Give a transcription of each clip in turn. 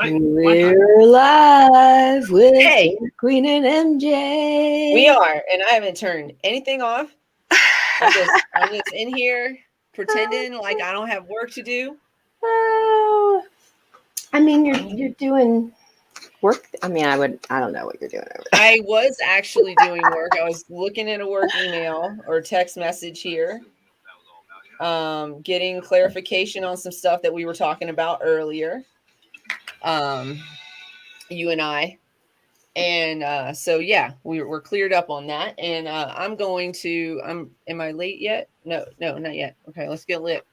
We're live with Queen and MJ. We are, and I haven't turned anything off. I'm just in here pretending like I don't have work to do. Oh, I mean, you're doing work. I mean, I don't know what you're doing over there. I was actually doing work. I was looking at a work email or text message here, getting clarification on some stuff that we were talking about earlier. You and I. And so, yeah, we're cleared up on that. And am I late yet? No, not yet. Okay, let's get lit.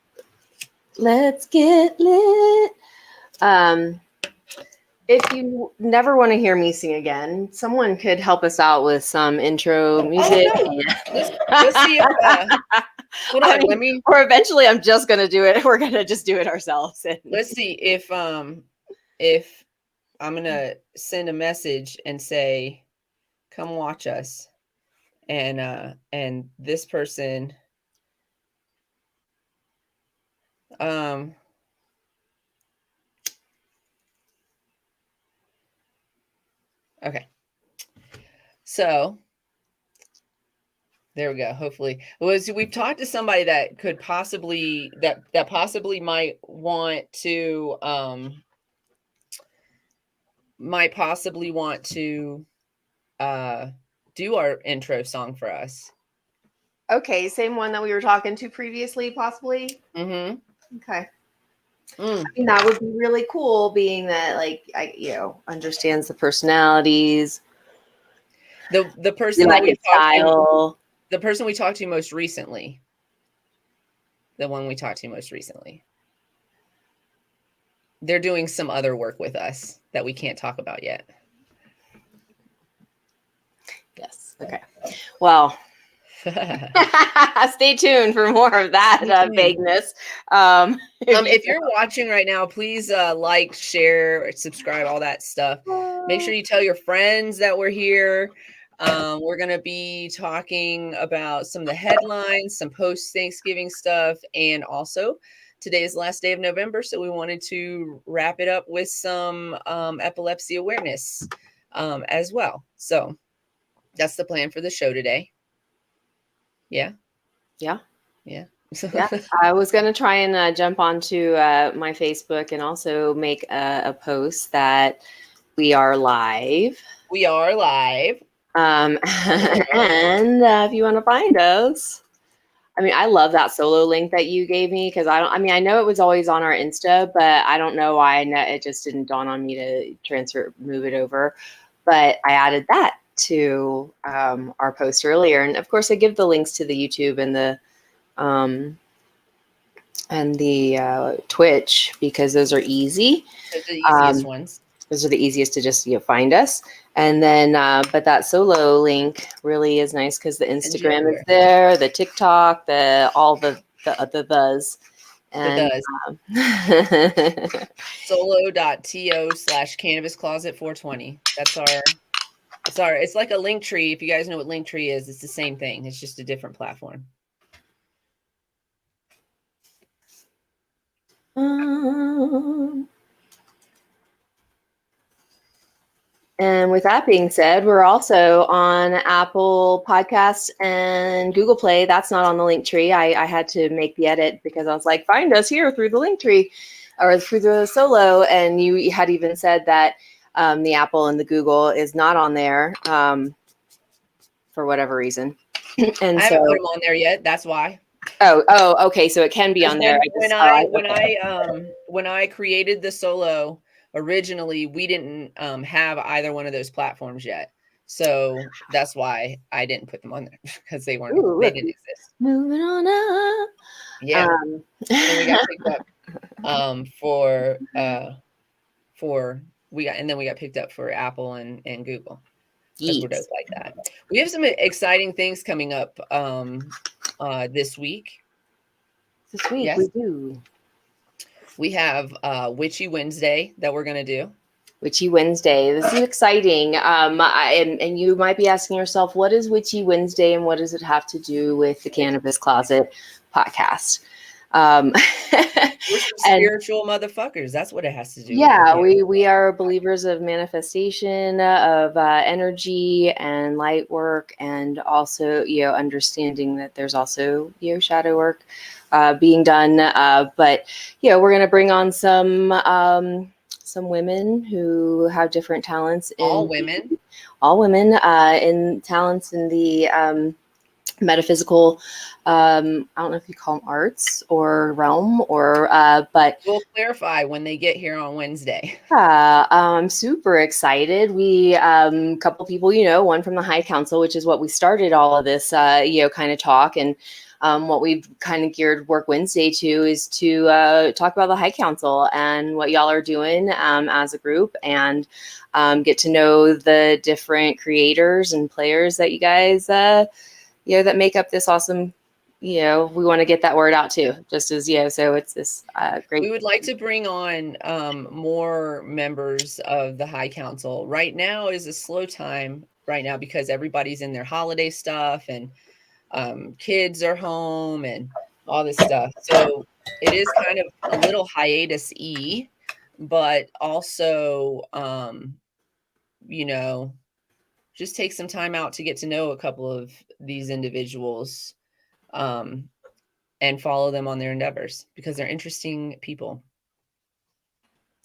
Let's get lit. If you never want to hear me sing again, someone could help us out with some intro music. Oh, no. Let's see if... hold on, or eventually I'm just going to do it. We're going to just do it ourselves. Let's see if I'm going to send a message and say, come watch us. And this person, okay. So there we go. Hopefully we've talked to somebody that could possibly, that possibly might want to, do our intro song for us. Okay, same one that we were talking to previously, possibly. Mm-hmm. Okay. I mean, that would be really cool, being that, like, understands the personalities. The person that we talked to, the person we talked to most recently. The one we talked to most recently. They're doing some other work with us that we can't talk about yet. Yes. Okay. Well, stay tuned for more of that vagueness. If you're watching right now, please like, share, subscribe, all that stuff. Make sure you tell your friends that we're here. We're going to be talking about some of the headlines, some post-Thanksgiving stuff, and also today is the last day of November, so we wanted to wrap it up with some epilepsy awareness as well. So that's the plan for the show today. Yeah. Yeah. I was going to try and jump onto my Facebook and also make a post that we are live. We are live. And if you want to find us, I mean, I love that solo link that you gave me, because I know it was always on our Insta, but I don't know why it just didn't dawn on me to move it over. But I added that to our post earlier. And of course, I give the links to the YouTube and the Twitch, because those are easy. Those are the easiest ones. Those are the easiest to just find us. And then, but that solo link really is nice, because the Instagram is there, the TikTok, all the buzz. And solo.to/cannabiscloset420. It's like a link tree. If you guys know what link tree is, it's the same thing. It's just a different platform. And with that being said, we're also on Apple Podcasts and Google Play. That's not on the link tree. I had to make the edit, because I was like, find us here through the link tree or through the solo. And you had even said that the Apple and the Google is not on there for whatever reason. And I haven't put them on there yet. That's why. Oh, okay. So it can be on there. When I created the solo originally, we didn't have either one of those platforms yet. So that's why I didn't put them on there, because they didn't exist. Moving on up. Yeah. And we got picked up we got picked up for Apple and Google. Because we're just like that. We have some exciting things coming up this week. Yes. We do. We have Witchy Wednesday that we're going to do. Witchy Wednesday. This is exciting. And you might be asking yourself, what is Witchy Wednesday and what does it have to do with the Cannabis Closet podcast? We're some And spiritual motherfuckers. That's what it has to do yeah, with. we are believers of manifestation, of energy and light work, and also, understanding that there's also, shadow work being done. But, we're going to bring on some women who have different talents All women in talents in the metaphysical, I don't know if you call them arts or realm, or but we'll clarify when they get here on Wednesday. I'm super excited. We couple people, one from the High Council, which is what we started all of this kind of talk, and what we've kind of geared Work Wednesday to is to talk about the High Council and what y'all are doing as a group, and get to know the different creators and players that you guys that make up this awesome, we want to get that word out too, just as, so it's this great. We would like to bring on more members of the High Council. Right now is a slow time right now because everybody's in their holiday stuff, and kids are home and all this stuff. So it is kind of a little hiatus-y, but also, just take some time out to get to know a couple of these individuals, and follow them on their endeavors because they're interesting people.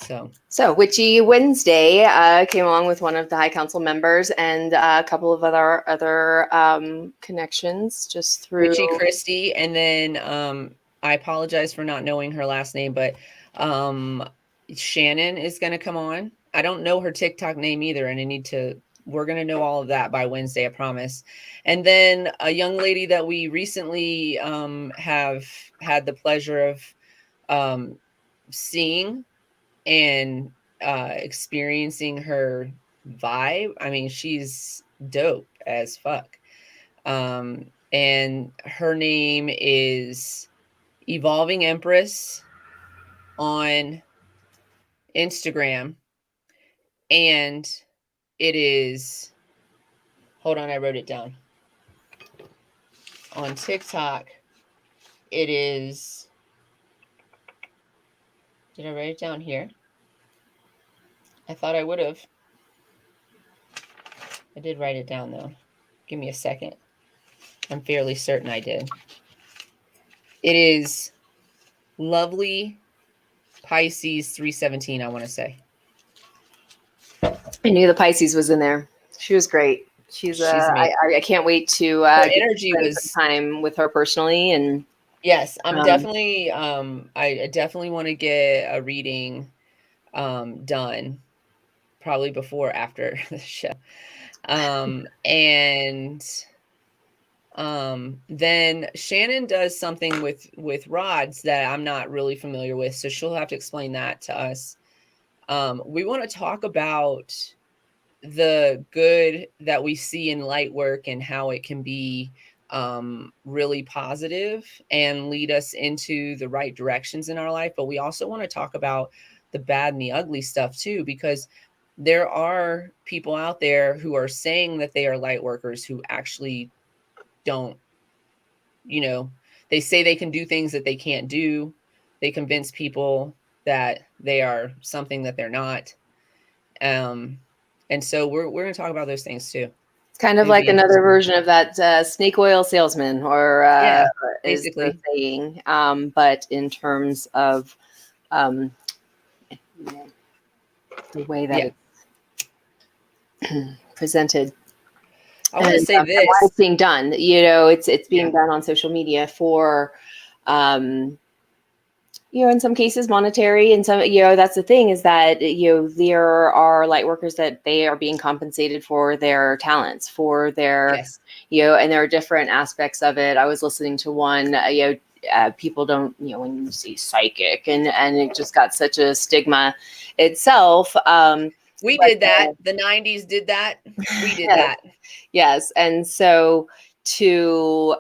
So Witchy Wednesday came along with one of the High Council members and a couple of other connections just through Witchy Christie, and then I apologize for not knowing her last name, but Shannon is going to come on. I don't know her TikTok name either, and we're going to know all of that by Wednesday, I promise. And then a young lady that we recently have had the pleasure of seeing and experiencing her vibe. I mean, she's dope as fuck. And her name is Evolving Empress on Instagram. And it is, hold on, I wrote it down. On TikTok, it is, did I write it down here? I thought I would have. I did write it down though. Give me a second. I'm fairly certain I did. It is Lovely Pisces 317, I want to say. I knew the Pisces was in there. She was great. She's I can't wait to energy was time with her personally. And yes, I'm definitely I definitely want to get a reading done, probably before or after the show. And then Shannon does something with rods that I'm not really familiar with, so she'll have to explain that to us. We want to talk about the good that we see in light work and how it can be really positive and lead us into the right directions in our life. But we also want to talk about the bad and the ugly stuff too, because there are people out there who are saying that they are light workers who actually don't, they say they can do things that they can't do. They convince people that they are something that they're not. And so we're going to talk about those things too. It's kind of like another version of that snake oil salesman, or basically saying, but in terms of the way that it's presented. I want to say this. Why it's being done. It's being done on social media for in some cases monetary, and some, that's the thing, is that, there are light workers that they are being compensated for their talents, for their, and there are different aspects of it. I was listening to one, people don't, when you see psychic, and it just got such a stigma itself. We did that. The 90s did that. We did that. Yes. And so to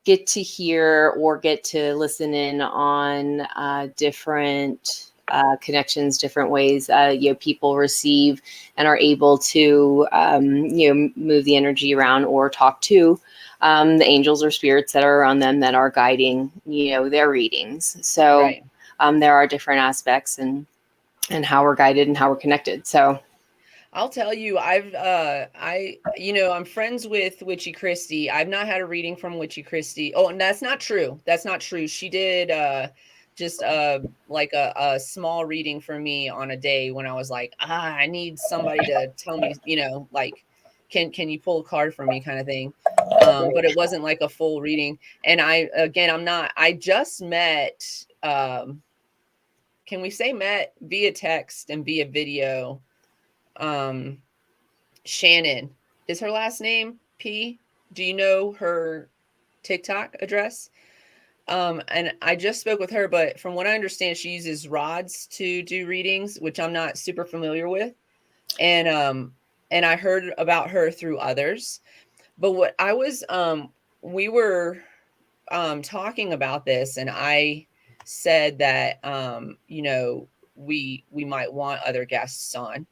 get to hear or get to listen in on different connections, different ways people receive and are able to move the energy around or talk to the angels or spirits that are around them that are guiding, their readings. So there are different aspects and how we're guided and how we're connected. So I'll tell you, I'm friends with Witchy Christie. I've not had a reading from Witchy Christie. Oh, and that's not true. That's not true. She did just like a small reading for me on a day when I was like, I need somebody to tell me, like, can you pull a card for me kind of thing. But it wasn't like a full reading. And I just met, can we say met via text and via video? Shannon is her last name. P. Do you know her TikTok address? And I just spoke with her, but from what I understand, she uses rods to do readings, which I'm not super familiar with. And I heard about her through others. But what I was we were talking about this, and I said that we might want other guests on.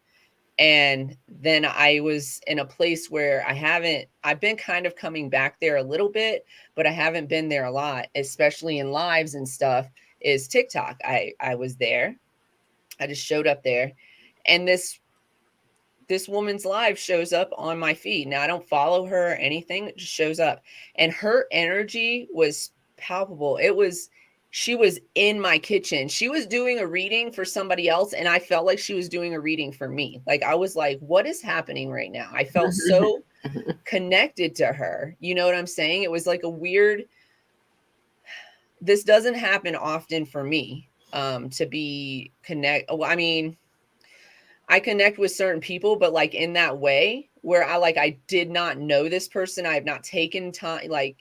And then I was in a place where I've been kind of coming back there a little bit, but I haven't been there a lot, especially in lives and stuff, is TikTok. I was there. I just showed up there, and this woman's live shows up on my feed. Now I don't follow her or anything. It just shows up, and her energy was palpable. She was in my kitchen. She was doing a reading for somebody else, and I felt like she was doing a reading for me. Like, I was like, what is happening right now? I felt so connected to her. You know what I'm saying? It was like a weird, this doesn't happen often for me, to be I mean, I connect with certain people, but like in that way where I did not know this person. I have not taken time. Like,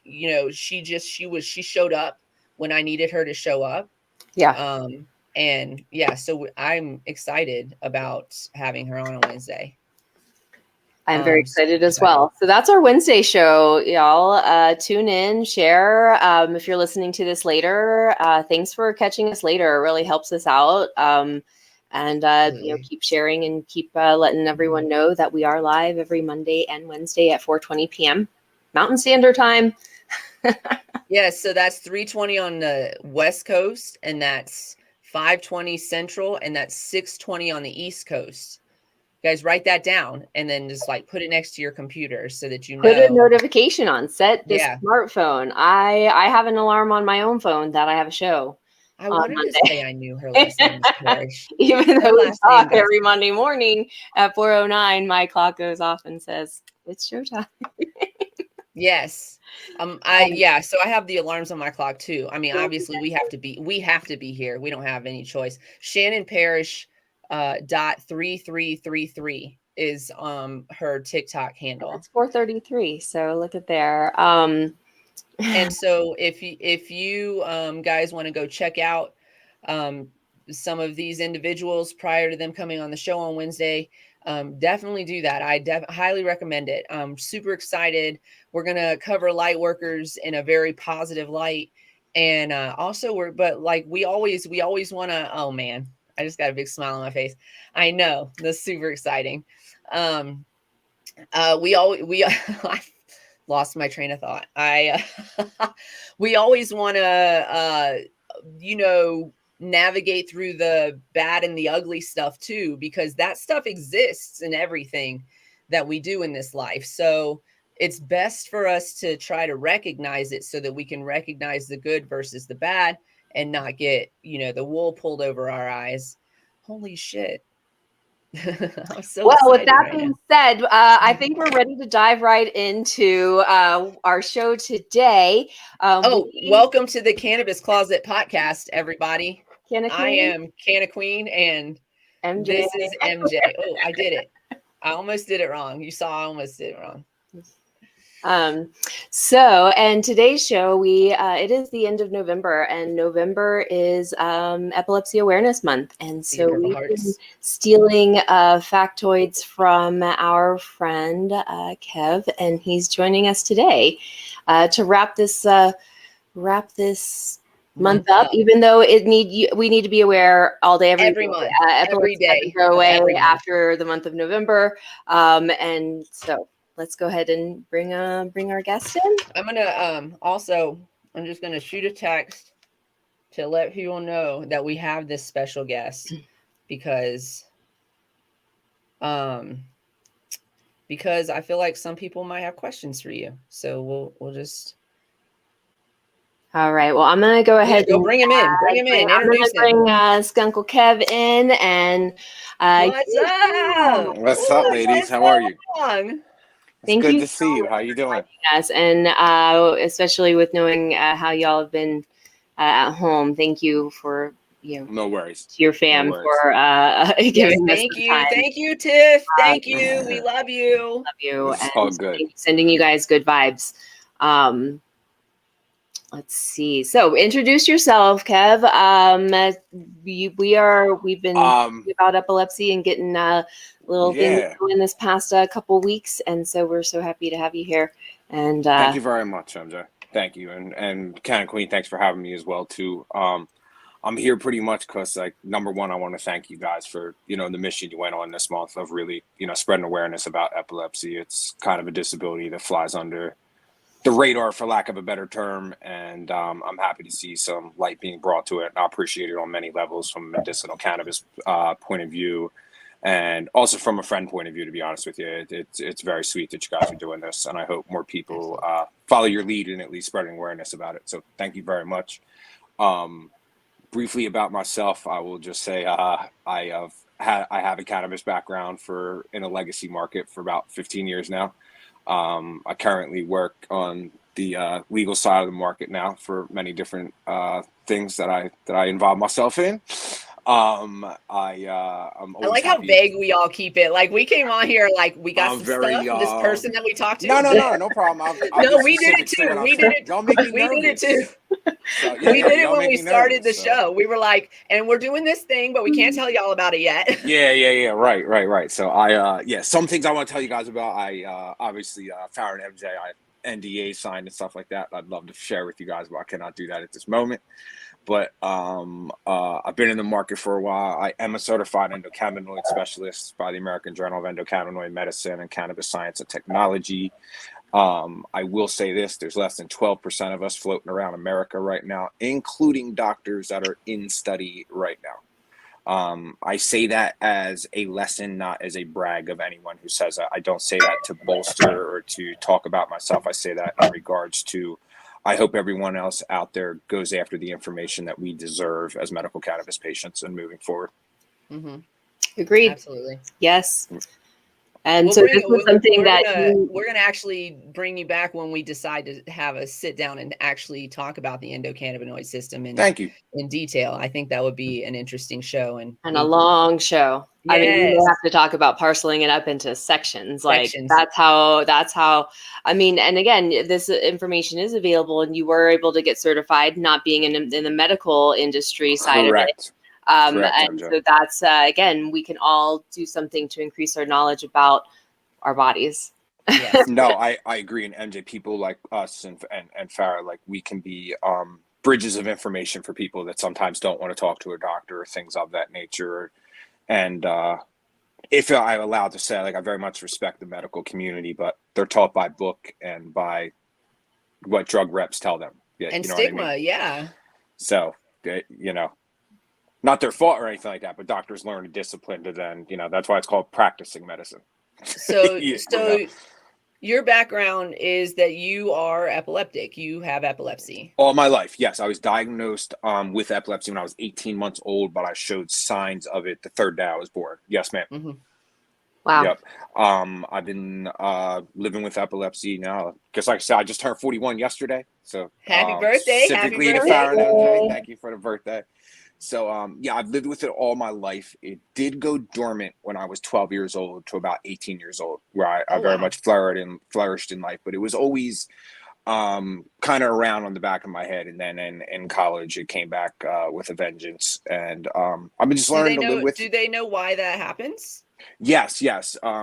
she showed up when I needed her to show up. yeah. And yeah, so I'm excited about having her on Wednesday. I'm very excited as well. So that's our Wednesday show, y'all. Tune in, share. If you're listening to this later, thanks for catching us later. It really helps us out. Keep sharing and keep letting everyone know that we are live every Monday and Wednesday at 4:20 p.m. Mountain Standard Time. Yes, so that's 3:20 on the West Coast, and that's 5:20 Central, and that's 6:20 on the East Coast. You guys write that down, and then just like put it next to your computer so that you know. Put a notification on. Set this smartphone. I have an alarm on my own phone that I have a show. I wanted to say I knew her last name was Parrish. Even though we talk every Monday morning at 4:09, my clock goes off and says it's showtime. Yes. So I have the alarms on my clock too. I mean, obviously we have to be here. We don't have any choice. Shannon Parrish .3333 is her TikTok handle. It's 4:33. So look at there. And so if you guys want to go check out some of these individuals prior to them coming on the show on Wednesday, definitely do that. I highly recommend it. I'm super excited. We're going to cover light workers in a very positive light. And also we always want to, oh man, I just got a big smile on my face. I know, that's super exciting. I lost my train of thought. We always want to, navigate through the bad and the ugly stuff too, because that stuff exists in everything that we do in this life. So it's best for us to try to recognize it so that we can recognize the good versus the bad and not get, the wool pulled over our eyes. Holy shit. I'm so well, with that being said, I think we're ready to dive right into our show today. Welcome to the Cannabis Closet podcast, everybody. Canna Queen? I am Canna Queen, and MJ. This is MJ. Oh, I did it. I almost did it wrong. You saw I almost did it wrong. And today's show, it is the end of November, and November is Epilepsy Awareness Month. And so we've been stealing factoids from our friend Kev, and he's joining us today to wrap this month up, even though we need to be aware all day, every month, every day, go away after the month of November, and so let's go ahead and bring our guest in. I'm gonna I'm just gonna shoot a text to let people know that we have this special guest because I feel like some people might have questions for you. So we'll just. All right. Well, I'm gonna go ahead. Go bring him in. Bring him in. Introduce him. Bring Skunkle Kev in, and what's up? What's up, ladies? How are you? It's good to see you. How you doing? Yes, and especially with knowing how y'all have been at home. Thank you for no worries to your fam for giving us thank you. time. Thank you, Tiff. Thank you. We love you. Love you. It's all good. Sending you guys good vibes. Let's see. So introduce yourself, Kev. We've been about epilepsy and getting little things going this past couple weeks, and so we're so happy to have you here. And thank you very much, MJ. Thank you, and Ken Queen, thanks for having me as well too. I'm here pretty much because, like, number one, I want to thank you guys for the mission you went on this month of really spreading awareness about epilepsy. It's kind of a disability that flies under the radar, for lack of a better term, and I'm happy to see some light being brought to it. I appreciate it on many levels, from a medicinal cannabis point of view, and also from a friend point of view. To be honest with you, it's very sweet that you guys are doing this, and I hope more people follow your lead in at least spreading awareness about it. So thank you very much. Briefly about myself, I will just say I have a cannabis background in a legacy market for about 15 years now. I currently work on the legal side of the market now for many different things that I involve myself in. I'm like how vague we all keep it. Like, we came on here like we got some stuff from this person that we talked to. No problem. No, we did it too. We did it. Don't make me we nervous. Did it too. So, we did it when we started the show. We were like, and we're doing this thing, but we can't tell y'all about it yet. Yeah. Right. So some things I want to tell you guys about. I obviously Farrah and MJ, I have NDA signed and stuff like that. I'd love to share with you guys, but I cannot do that at this moment. But I've been in the market for a while. I am a certified endocannabinoid specialist by the American Journal of Endocannabinoid Medicine and Cannabis Science and Technology. I will say this: there's less than 12% of us floating around America right now, including doctors that are in study right now. I say that as a lesson, not as a brag of anyone who says that. I don't say that to bolster or to talk about myself. I say that in regards to, I hope everyone else out there goes after the information that we deserve as medical cannabis patients and moving forward. Mm-hmm. Agreed. Absolutely. Yes. And so this was something we're going to actually bring you back when we decide to have a sit down and actually talk about the endocannabinoid system in detail. I think that would be an interesting show and a long show. Yes. I mean, we have to talk about parceling it up into sections. Like that's how, I mean, and again, this information is available and you were able to get certified, not being in the medical industry side of it. And so that's, again, we can all do something to increase our knowledge about our bodies. Yes. No, I agree. And MJ, people like us and Farrah, like, we can be bridges of information for people that sometimes don't want to talk to a doctor or things of that nature. And if I'm allowed to say, like, I very much respect the medical community, but they're taught by book and by what drug reps tell them. Yeah, and you know stigma, what I mean? Yeah. So, not their fault or anything like that, but doctors learn a discipline to then, that's why it's called practicing medicine. So, your background is that you are epileptic. You have epilepsy. All my life, yes. I was diagnosed with epilepsy when I was 18 months old, but I showed signs of it the third day I was born. Yes, ma'am. Mm-hmm. Wow. Yep. I've been living with epilepsy now. Because, like I said, I just turned 41 yesterday. So happy birthday! Specifically to Farrah and MJ, thank you for the birthday. So, I've lived with it all my life. It did go dormant when I was 12 years old to about 18 years old, where I very much flourished in life. But it was always kind of around on the back of my head. And then in college, it came back with a vengeance. And I've been just learning to live with it. Do they know why that happens? Yes.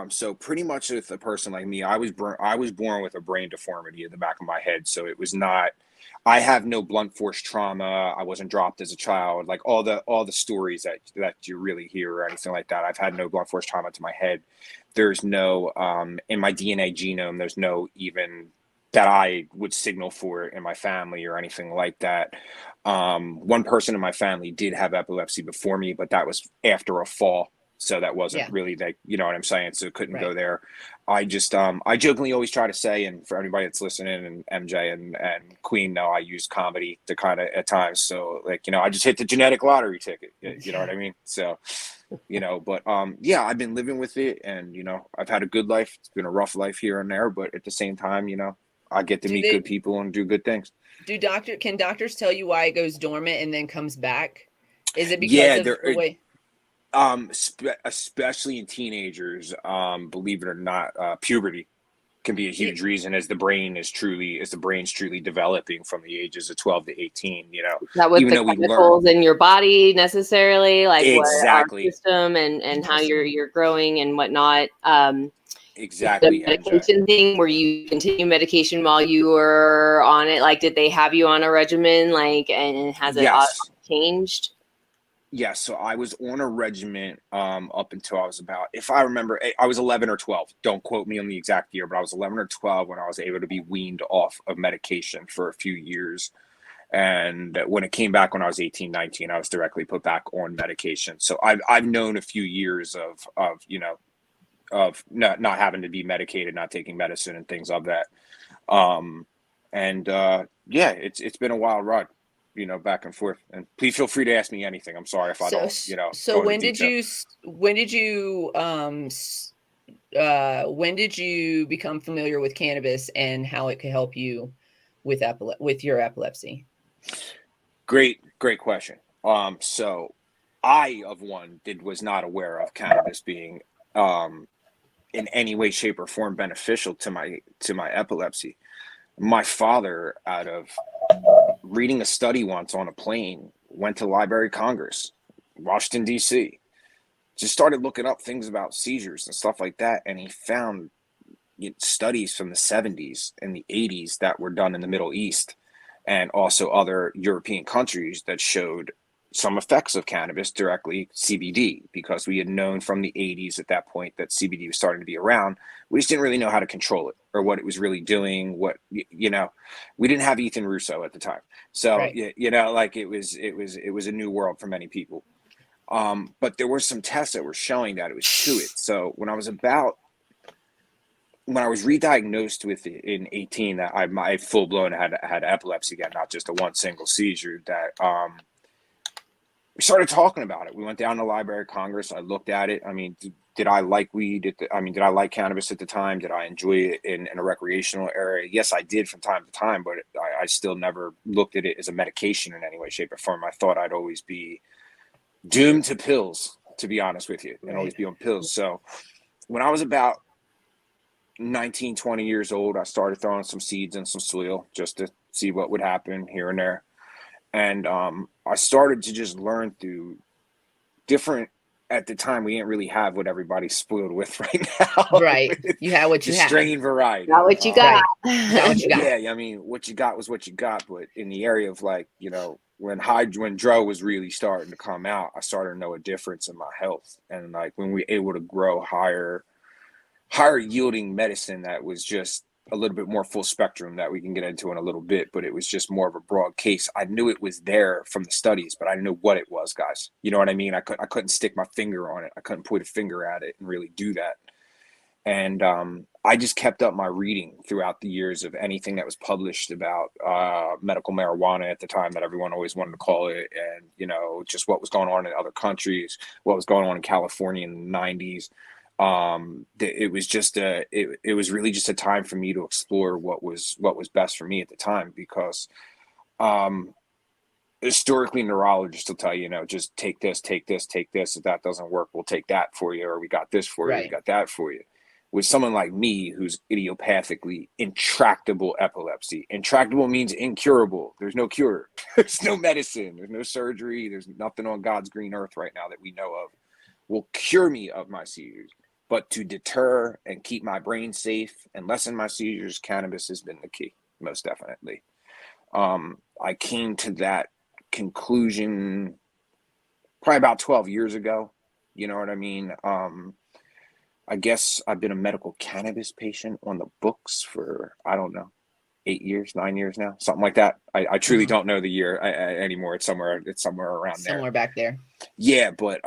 So pretty much with a person like me, I was born with a brain deformity in the back of my head. So it was not I have no blunt force trauma. I wasn't dropped as a child. Like all the stories that you really hear or anything like that. I've had no blunt force trauma to my head. There's no in my DNA genome. There's no even that I would signal for it in my family or anything like that. One person in my family did have epilepsy before me, but that was after a fall. So that wasn't really like, you know what I'm saying? So it couldn't go there. I just, I jokingly always try to say, and for anybody that's listening, and MJ and Queen know I use comedy to kind of at times. So like, you know, I just hit the genetic lottery ticket, you know what I mean? So, you know, but yeah, I've been living with it, and, you know, I've had a good life. It's been a rough life here and there, but at the same time, you know, I get to meet good people and do good things. Can doctors tell you why it goes dormant and then comes back? Is it because of the way? Especially in teenagers, believe it or not, puberty can be a huge reason as the brain's truly developing from the ages of 12 to 18, you know. Is that with the chemicals in your body necessarily, like exactly. what our system and how you're growing and whatnot. Exactly. The medication thing, where you continue medication while you were on it, like did they have you on a regimen, like, and has it changed? Yes, so I was on a regimen up until I was about, if I remember, I was 11 or 12. Don't quote me on the exact year, but I was 11 or 12 when I was able to be weaned off of medication for a few years. And when it came back when I was 18, 19, I was directly put back on medication. So I've known a few years of you know, of not having to be medicated, not taking medicine and things of that. Yeah, it's been a wild ride, you know, back and forth. And please feel free to ask me anything. I'm sorry if I don't, you know. So when did you become familiar with cannabis and how it could help you with your epilepsy? Great question. So I was not aware of cannabis being in any way, shape, or form beneficial to my epilepsy. My father, out of reading a study once on a plane, went to Library of Congress, Washington, D.C., just started looking up things about seizures and stuff like that, and he found studies from the 70s and the 80s that were done in the Middle East and also other European countries that showed some effects of cannabis, directly CBD, because we had known from the 80s at that point that CBD was starting to be around. We just didn't really know how to control it or what it was really doing. You know, we didn't have Ethan Russo at the time. So, you know, like it was a new world for many people. But there were some tests that were showing that it was to it. So when I was re-diagnosed with it in 18, that I full blown had epilepsy again, not just a one single seizure, that we started talking about it. We went down to the Library of Congress. I looked at it. I mean, did I like weed? Did I like cannabis at the time? Did I enjoy it in a recreational area? Yes, I did from time to time, but I still never looked at it as a medication in any way, shape, or form. I thought I'd always be doomed to pills, to be honest with you, and always be on pills. So when I was about 19, 20 years old, I started throwing some seeds in some soil just to see what would happen here and there. And I started to just learn through different, at the time, we didn't really have what everybody's spoiled with right now. Right. You had what you had. Strain variety. Got what you got. Got what you got. Yeah, I mean, what you got was what you got. But in the area of, like, you know, when Dro was really starting to come out, I started to know a difference in my health. And like when we were able to grow higher yielding medicine that was just a little bit more full spectrum, that we can get into in a little bit, but it was just more of a broad case. I knew it was there from the studies, but I didn't know what it was, guys. You know what I mean? I couldn't stick my finger on it. I couldn't point a finger at it and really do that. And I just kept up my reading throughout the years of anything that was published about medical marijuana at the time, that everyone always wanted to call it, and, you know, just what was going on in other countries, what was going on in California in the 90s. It was just it was really just a time for me to explore what was best for me at the time, because historically neurologists will tell you, you know, just take this. If that doesn't work, we'll take that for you, or we got this for you, we got that for you. With someone like me who's idiopathically intractable epilepsy, intractable means incurable. There's no cure. There's no medicine. There's no surgery. There's nothing on God's green earth right now that we know of will cure me of my seizures. But to deter and keep my brain safe and lessen my seizures, cannabis has been the key, most definitely. I came to that conclusion probably about 12 years ago. You know what I mean? I guess I've been a medical cannabis patient on the books for, I don't know, 8 years, 9 years now, something like that. I truly don't know the year anymore. It's somewhere around there. Somewhere back there. Yeah, but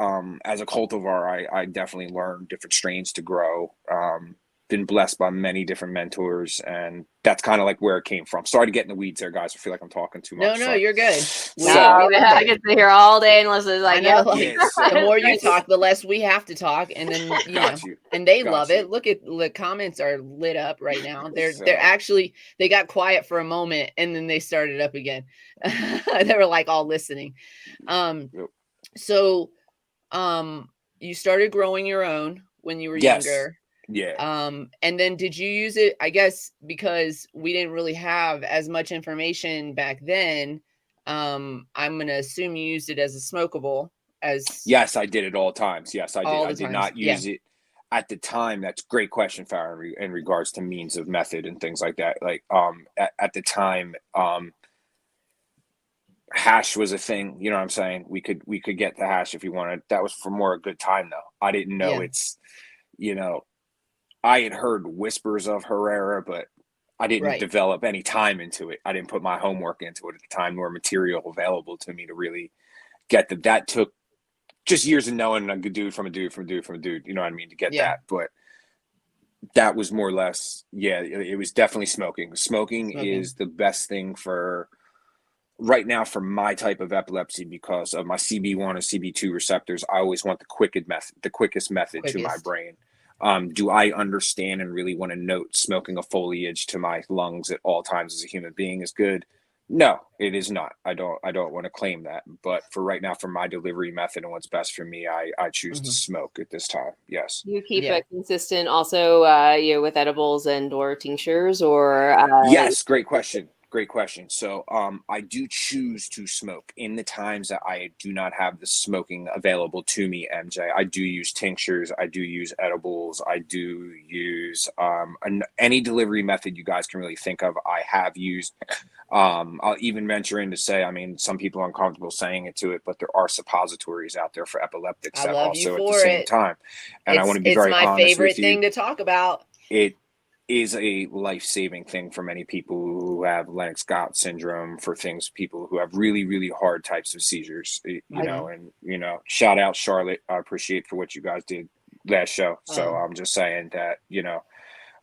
as a cultivar, I definitely learned different strains to grow. Been blessed by many different mentors, and that's kind of like where it came from. Sorry to get in the weeds there, guys. I feel like I'm talking too much. No, you're good. I get to hear all day and listen. Like, I know, the more you talk, the less we have to talk, and then and they love it. Look at the comments are lit up right now. They're actually, they got quiet for a moment and then they started up again. They were like all listening. So, you started growing your own when you were younger. Yeah. And then did you use it, I guess, because we didn't really have as much information back then. I'm going to assume you used it as a smokable Yes, I did at all times. Yes, I did. I did not use it at the time. That's a great question, Farah, in regards to means of method and things like that. Like, at the time, hash was a thing. You know what I'm saying? We could get the hash if you wanted. That was for more a good time though. I didn't know it's, I had heard whispers of Herrera, but I didn't develop any time into it. I didn't put my homework into it at the time, nor material available to me to really get that took just years of knowing a good dude from a dude from a dude from a dude, you know what I mean, to get that. But that was more or less, it was definitely smoking. Smoking is the best thing for right now for my type of epilepsy because of my CB1 and CB2 receptors. I always want the quickest method to my brain. Do I understand and really want to note smoking a foliage to my lungs at all times as a human being is good? No, it is not. I don't want to claim that. But for right now, for my delivery method and what's best for me, I choose to smoke at this time. Yes. You keep it consistent also with edibles and or tinctures or Yes, great question. Great question. So I do choose to smoke in the times that I do not have the smoking available to me, MJ. I do use tinctures. I do use edibles. I do use any delivery method you guys can really think of. I have used. I'll even venture in to say, I mean, some people are uncomfortable saying it to it, but there are suppositories out there for epileptics that also at the same time. And I want to be very honest with you. It's my favorite thing to talk about. It is a life-saving thing for many people who have Lennox-Gastaut syndrome, for people who have really, really hard types of seizures, shout out Charlotte. I appreciate for what you guys did last show. So I'm just saying that,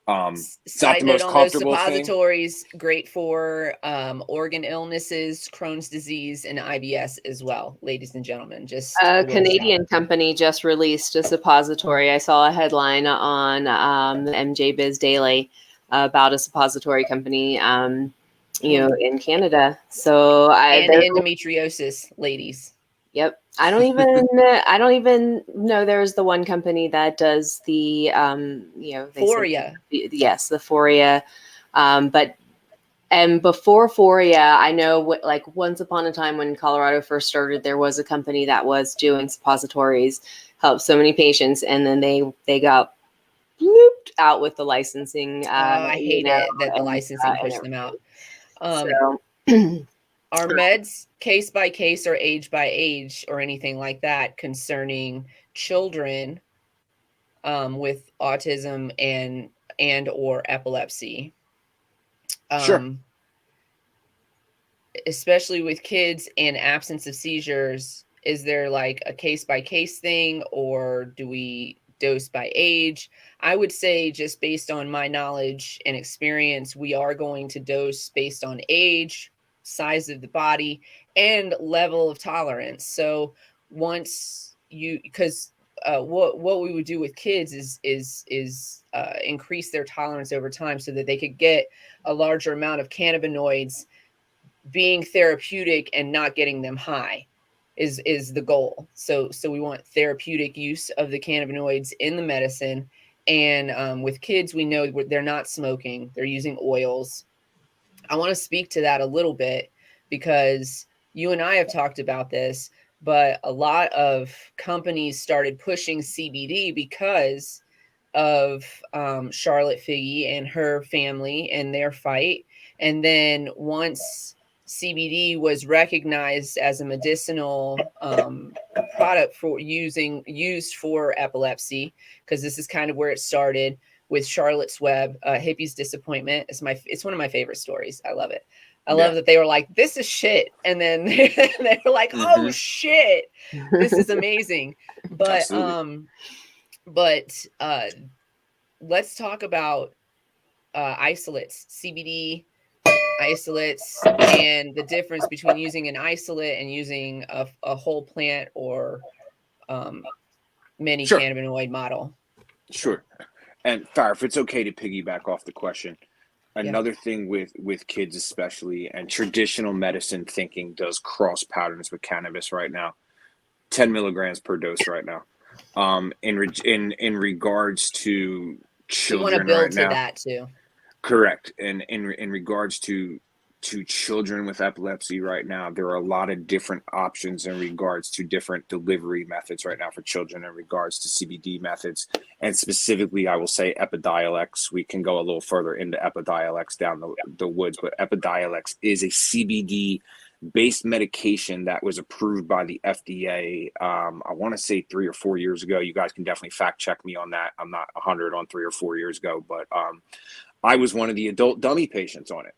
it's not the most comfortable suppositories thing. Great for organ illnesses, Crohn's disease, and IBS as well, ladies and gentlemen. Just a Canadian company just released a suppository. I saw a headline on the MJ Biz Daily about a suppository company, in Canada. So endometriosis, ladies. Yep. I don't even know there's the one company that does the Foria. Yes, the Foria. And before Foria, I know once upon a time when Colorado first started, there was a company that was doing suppositories, helped so many patients, and then they got blooped out with the licensing. I hate it that the licensing pushed them out. Are meds case by case or age by age or anything like that concerning children with autism and or epilepsy? Sure. Especially with kids and absence of seizures, is there like a case by case thing, or do we dose by age? I would say, just based on my knowledge and experience, we are going to dose based on age, size of the body, and level of tolerance. So once because what we would do with kids is increase their tolerance over time so that they could get a larger amount of cannabinoids being therapeutic and not getting them high is the goal. So we want therapeutic use of the cannabinoids in the medicine. And with kids, we know they're not smoking, they're using oils. I want to speak to that a little bit because you and I have talked about this, but a lot of companies started pushing CBD because of Charlotte Figge and her family and their fight. And then once CBD was recognized as a medicinal product for used for epilepsy, because this is kind of where it started with Charlotte's Web. Hippie's Disappointment is it's one of my favorite stories. I love it. I love that they were like, this is shit. And then they were like, oh shit, this is amazing. But let's talk about isolates, CBD isolates, and the difference between using an isolate and using a whole plant or mini cannabinoid model. Sure. And Farah, if it's okay to piggyback off the question, another thing with kids especially, and traditional medicine thinking does cross patterns with cannabis right now. 10 milligrams per dose right now. In regards to children, you want to build right to now, that too. Correct. And in regards to children with epilepsy right now, there are a lot of different options in regards to different delivery methods right now for children in regards to CBD methods. And specifically, I will say Epidialex. We can go a little further into Epidialex down the woods, but Epidialex is a CBD based medication that was approved by the FDA. I want to say 3 or 4 years ago. You guys can definitely fact check me on that. I'm not 100 on 3 or 4 years ago, but I was one of the adult dummy patients on it,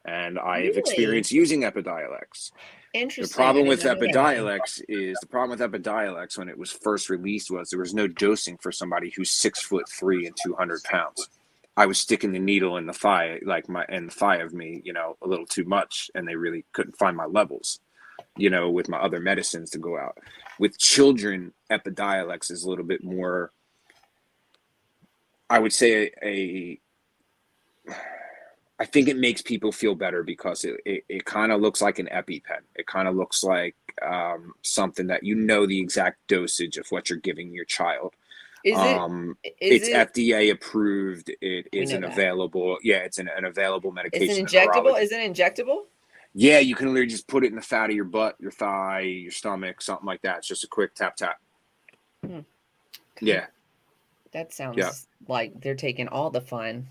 and I have experienced using Epidiolex. Interesting. The problem with Epidiolex when it was first released was there was no dosing for somebody who's 6'3" and 200 pounds. I was sticking the needle in the thigh, of me, a little too much, and they really couldn't find my levels, with my other medicines to go out. With children, Epidiolex is a little bit more, I would say, I think it makes people feel better because it kind of looks like an EpiPen. It kind of looks like something that the exact dosage of what you're giving your child. It's FDA approved. It is an available. Yeah, it's an available medication. It's injectable. Is it injectable? Yeah, you can literally just put it in the fat of your butt, your thigh, your stomach, something like that. It's just a quick tap. Yeah. That sounds like they're taking all the fun.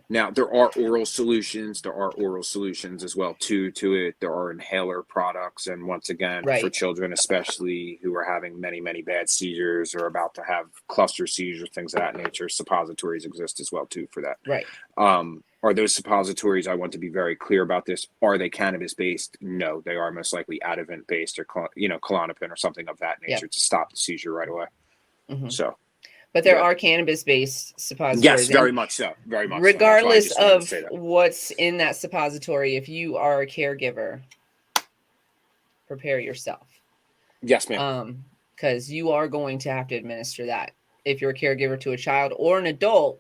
Now, there are oral solutions. There are oral solutions as well, to it. There are inhaler products. And once again, for children, especially who are having many, many bad seizures or about to have cluster seizures, things of that nature, suppositories exist as well, too, for that. Right. Are those suppositories, I want to be very clear about this, are they cannabis-based? No, they are most likely Ativan-based or, Klonopin or something of that nature to stop the seizure right away. Mm-hmm. So. But there are cannabis-based suppositories. Yes, very much so. Very much. Regardless of what's in that suppository, if you are a caregiver, prepare yourself. Yes, ma'am. Because you are going to have to administer that. If you're a caregiver to a child or an adult,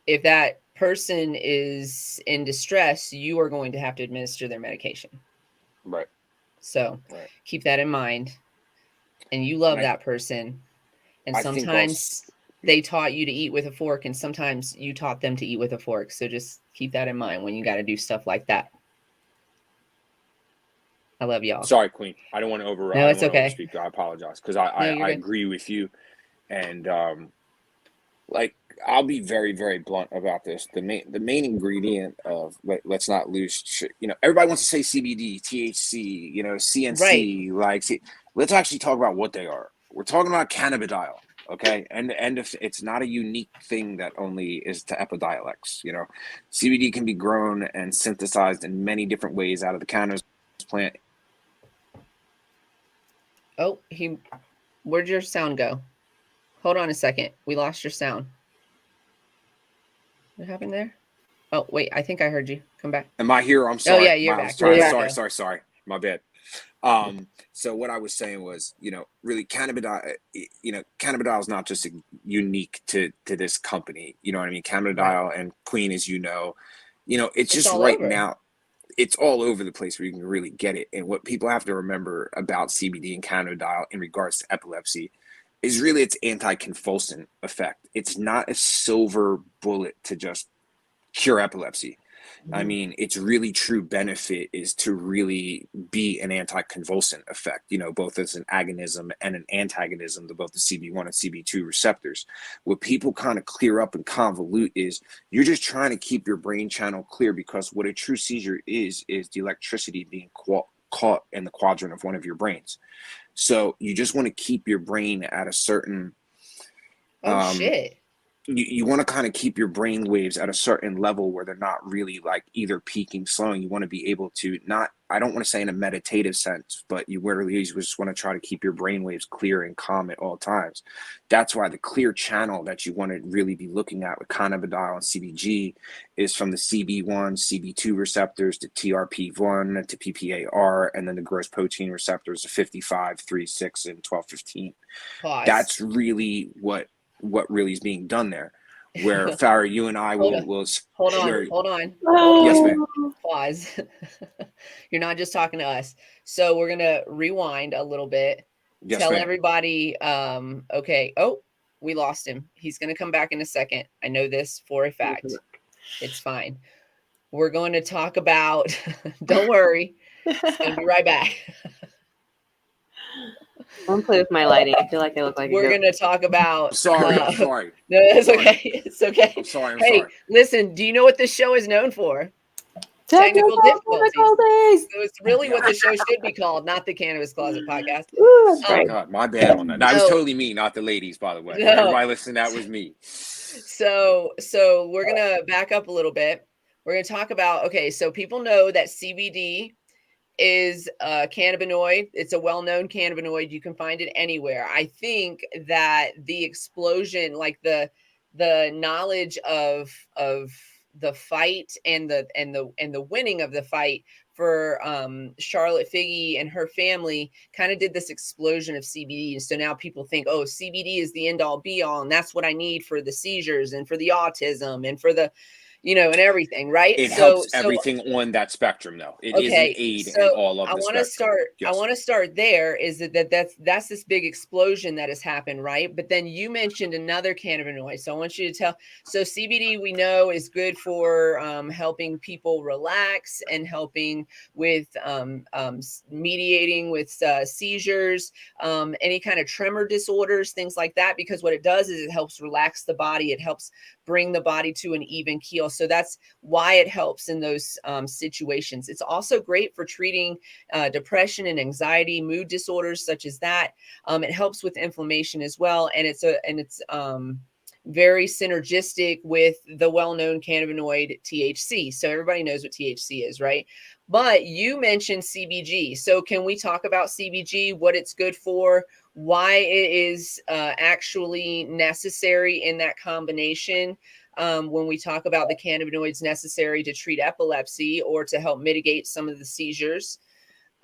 if that person is in distress, you are going to have to administer their medication. Right. So keep that in mind. And you love that person. And sometimes they taught you to eat with a fork, and sometimes you taught them to eat with a fork. So just keep that in mind when you got to do stuff like that. I love y'all. Sorry, Queen. I don't want to override. No, it's okay. I apologize because I agree with you. And I'll be very, very blunt about this. The main ingredient of let's not lose. Everybody wants to say CBD, THC, CNC. Right. Let's actually talk about what they are. We're talking about cannabidiol. Okay, and if it's not a unique thing that only is to Epidialex. CBD can be grown and synthesized in many different ways out of the cannabis plant. Oh, where'd your sound go? Hold on a second. We lost your sound. What happened there? Oh, wait, I think I heard you. Come back. Am I here? I'm sorry. Oh, yeah, you're back. Sorry. My bad. So what I was saying was, really cannabidiol, cannabidiol is not just unique to this company. You know what I mean? Cannabidiol and Queen, as it's just right now, it's all over the place where you can really get it. And what people have to remember about CBD and cannabidiol in regards to epilepsy is really its anticonvulsant effect. It's not a silver bullet to just cure epilepsy. I mean, its really true benefit is to really be an anticonvulsant effect, you know, both as an agonism and an antagonism to both the CB1 and CB2 receptors. What people kind of clear up and convolute is you're just trying to keep your brain channel clear, because what a true seizure is the electricity being caught in the quadrant of one of your brains. So you just want to keep your brain at a certain shit. You want to kind of keep your brain waves at a certain level where they're not really like either peaking, slowing. You want to be able to not, I don't want to say in a meditative sense, but you really just want to try to keep your brain waves clear and calm at all times. That's why the clear channel that you want to really be looking at with cannabidiol and CBG is from the CB1, CB2 receptors to TRP1 to PPAR, and then the gross protein receptors, the 55, 3, 6, and 12, 15. Pause. That's really what really is being done there, where Farah, you and I will hold on. Yes, ma'am. Pause. You're not just talking to us, so we're gonna rewind a little bit. Yes, tell ma'am. everybody okay. Oh, we lost him. He's gonna come back in a second. I know this for a fact. It's fine. We're going to talk about don't worry, it's gonna be right back. Don't play with my lighting. I feel like I look like we're going to talk about. Sorry. No, it's okay. It's okay. I'm sorry. Hey, listen. Do you know what this show is known for? Technical difficulties. So it's really what the show should be called, not the Cannabis Closet Podcast. Ooh, that's right. God, my bad on that. That was totally me, not the ladies, by the way. No. Everybody listening, that was me. So we're going to back up a little bit. We're going to talk about, okay, so people know that CBD is a cannabinoid. It's a well-known cannabinoid. You can find it anywhere. I think that the explosion, like the knowledge of the fight and the winning of the fight for Charlotte Figge and her family kind of did this explosion of CBD. So now people think, oh, CBD is the end all be all, and that's what I need for the seizures and for the autism and for the, you know, and everything, right? It helps everything on that spectrum, though. It is an aid in all of the spectrum. I want to start there. Is that's this big explosion that has happened, right? But then you mentioned another cannabinoid, so I want you to tell. So CBD we know is good for helping people relax and helping with mediating with seizures, any kind of tremor disorders, things like that. Because what it does is it helps relax the body. It helps bring the body to an even keel. So that's why it helps in those situations. It's also great for treating depression and anxiety, mood disorders such as that. It helps with inflammation as well, and it's very synergistic with the well-known cannabinoid THC. So everybody knows what THC is, right? But you mentioned CBG. So can we talk about CBG, what it's good for, why it is actually necessary in that combination when we talk about the cannabinoids necessary to treat epilepsy or to help mitigate some of the seizures?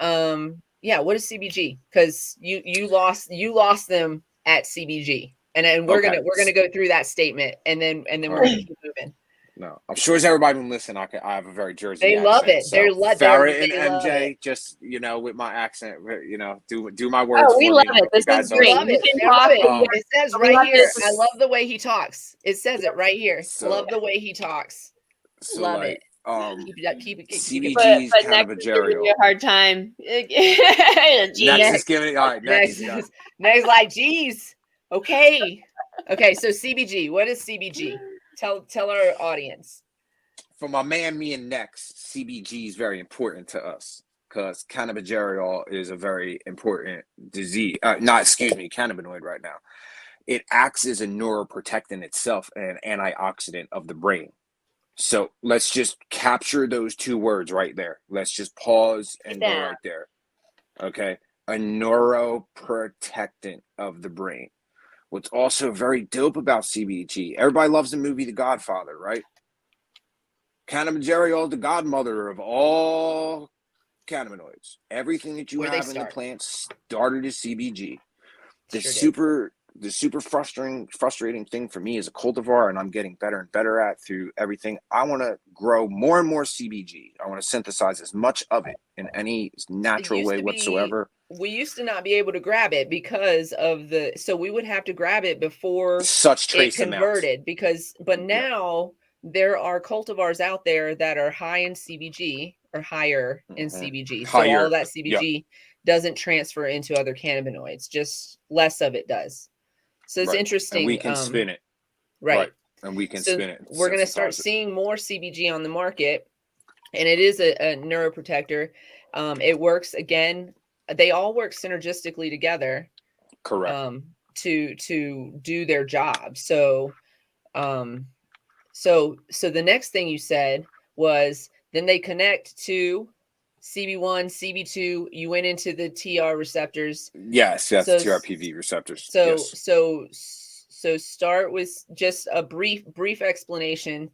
Yeah, what is CBG? Because you lost them at CBG. And we're gonna go through that statement and then we're gonna keep moving. No, I'm sure as everybody been listening, I have a very Jersey They accent. love it. So Farrah and MJ, just, you know, with my accent, you know, do my words. Oh, we love it. This is great. You can talk. It says right here. I love the way he talks. It says it right here. Love the way he talks. Love it. Keep it. CBG's but Next is giving you a hard time. Next is giving all right. Next, like, geez. Okay. So CBG. What is CBG? Tell our audience. For my man, me and Next, CBG is very important to us because cannabidiol is a very important cannabinoid right now. It acts as a neuroprotectant itself and an antioxidant of the brain. So let's just capture those two words right there. Let's just pause and go right there. Okay. A neuroprotectant of the brain. What's also very dope about CBG, everybody loves the movie The Godfather, right? Cannabidiol, the godmother of all cannabinoids. Everything that you have in the plant started as CBG. The super frustrating thing for me as a cultivar, and I'm getting better and better at through everything. I want to grow more and more CBG. I want to synthesize as much of it in any natural way whatsoever. We used to not be able to grab it because of so we would have to grab it before such trace it converted amounts. But now there are cultivars out there that are high in CBG or higher in CBG. So Higher. all of that CBG doesn't transfer into other cannabinoids, just less of it does. So it's interesting. And we can spin it. Right. And we can spin it. We're going to start seeing more CBG on the market, and it is a neuroprotector. It works, again, they all work synergistically together. Correct. To do their job. So the next thing you said was then they connect to CB1, CB2. You went into the TR receptors. Yes, So, TRPV receptors. So start with just a brief explanation.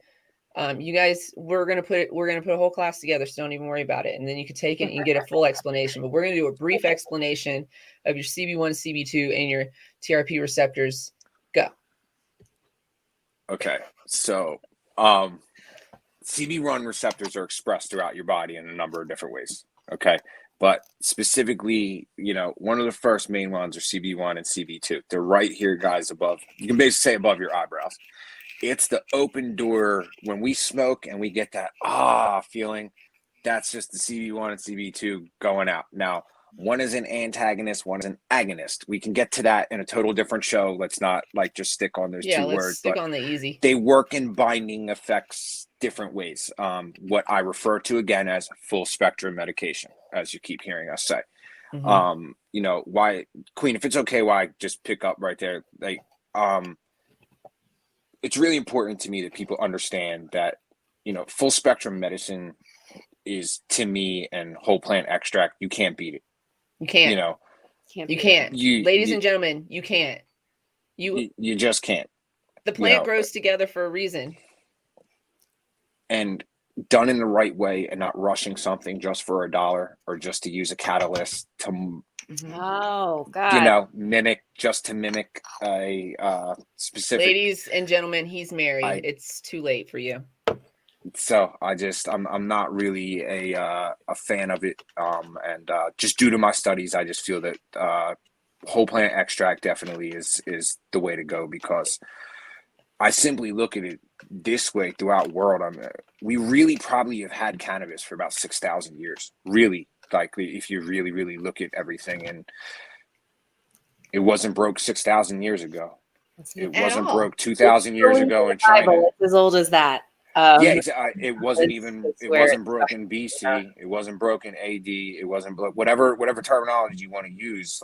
You guys, we're gonna put a whole class together, so don't even worry about it. And then you can take it and get a full explanation. But we're gonna do a brief explanation of your CB1, CB2, and your TRP receptors. Go. Okay, so CB1 receptors are expressed throughout your body in a number of different ways. Okay, but specifically, one of the first main ones are CB1 and CB2. They're right here, guys, above. You can basically say above your eyebrows. It's the open door when we smoke and we get that feeling. That's just the CB1 and CB2 going out. Now, one is an antagonist, one is an agonist. We can get to that in a total different show. Let's not just stick on those two words. Stick on the easy. They work in binding effects different ways. What I refer to again as full spectrum medication, as you keep hearing us say. Mm-hmm. Why, Queen, if it's okay, why I just pick up right there? It's really important to me that people understand that, full spectrum medicine is, to me, and whole plant extract, you can't beat it. You can't. You can't. Ladies and gentlemen, you can't. You just can't. The plant grows together for a reason. And done in the right way and not rushing something just for $1 or just to use a catalyst to mimic a specific. Ladies and gentlemen, he's married. It's too late for you. So I'm not really a fan of it. And just due to my studies, I just feel that whole plant extract definitely is the way to go, because I simply look at it this way throughout the world. We really probably have had cannabis for about 6,000 years. Really, if you really, really look at everything, and it wasn't broke 6,000 years ago. It wasn't broke 2,000 years ago in China. It's as old as that. It wasn't even. It wasn't broken BC. It wasn't broken AD. It wasn't whatever terminology you want to use.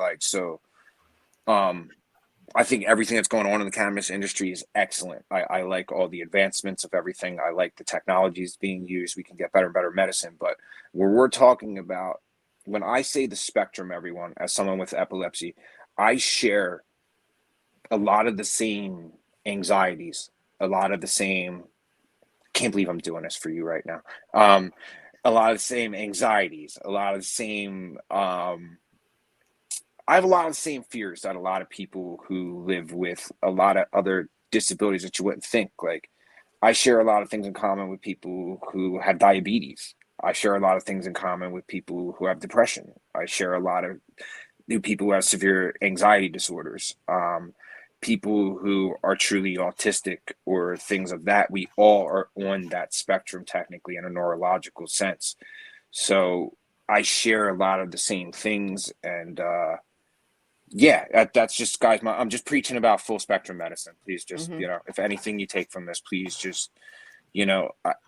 I think everything that's going on in the cannabis industry is excellent. I like all the advancements of everything. I like the technologies being used. We can get better and better medicine. But where we're talking about, when I say the spectrum, everyone, as someone with epilepsy, I share a lot of the same anxieties, a lot of the same. Can't believe I'm doing this for you right now. A lot of the same anxieties, a lot of the same. I have a lot of the same fears that a lot of people who live with a lot of other disabilities that you wouldn't think. I share a lot of things in common with people who have diabetes. I share a lot of things in common with people who have depression. I share a lot of new people who have severe anxiety disorders. People who are truly autistic or things of that. We all are on that spectrum technically in a neurological sense. So I share a lot of the same things, and that's just, guys, I'm just preaching about full spectrum medicine. Please just, if anything you take from this, please just,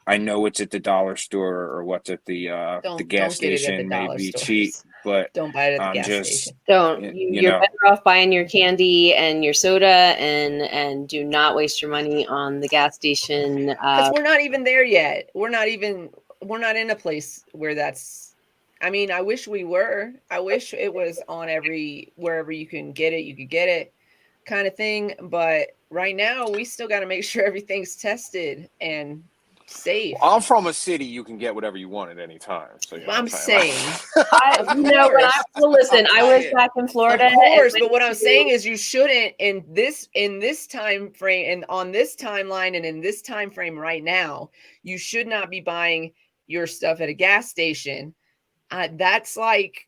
I know it's at the dollar store or what's at the gas station may be cheap, but don't buy it at the gas station. Don't. You're better off buying your candy and your soda, and do not waste your money on the gas station. Because we're not even there yet. We're not in a place where that's. I mean, I wish we were. I wish it was on wherever you can get it, you could get it, kind of thing. But right now, we still got to make sure everything's tested and safe. I'm from a city you can get whatever you want at any time. So I'm saying, listen, I was back in Florida. Of course, but what I'm saying is you shouldn't in this time frame and on this timeline and in this time frame right now, you should not be buying your stuff at a gas station. That's like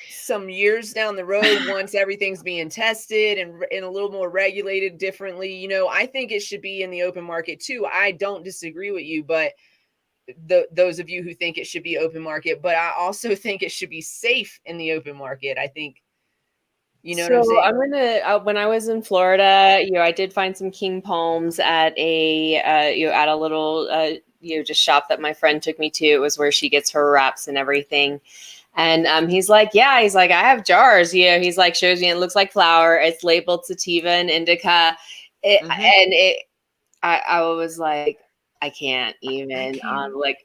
some years down the road, once everything's being tested and a little more regulated differently, you know, I think it should be in the open market too. I don't disagree with you, but those of you who think it should be open market, but I also think it should be safe in the open market. I think, you know what I'm saying? I'm gonna. When I was in Florida, you know, I did find some king palms at a, you know, at a little, you know, just shop that my friend took me to. It was where she gets her wraps and everything. And he's like, yeah, he's like, I have jars. You know, he's like, shows me. It looks like flour. It's labeled sativa and indica. I was like, I can't even. Like,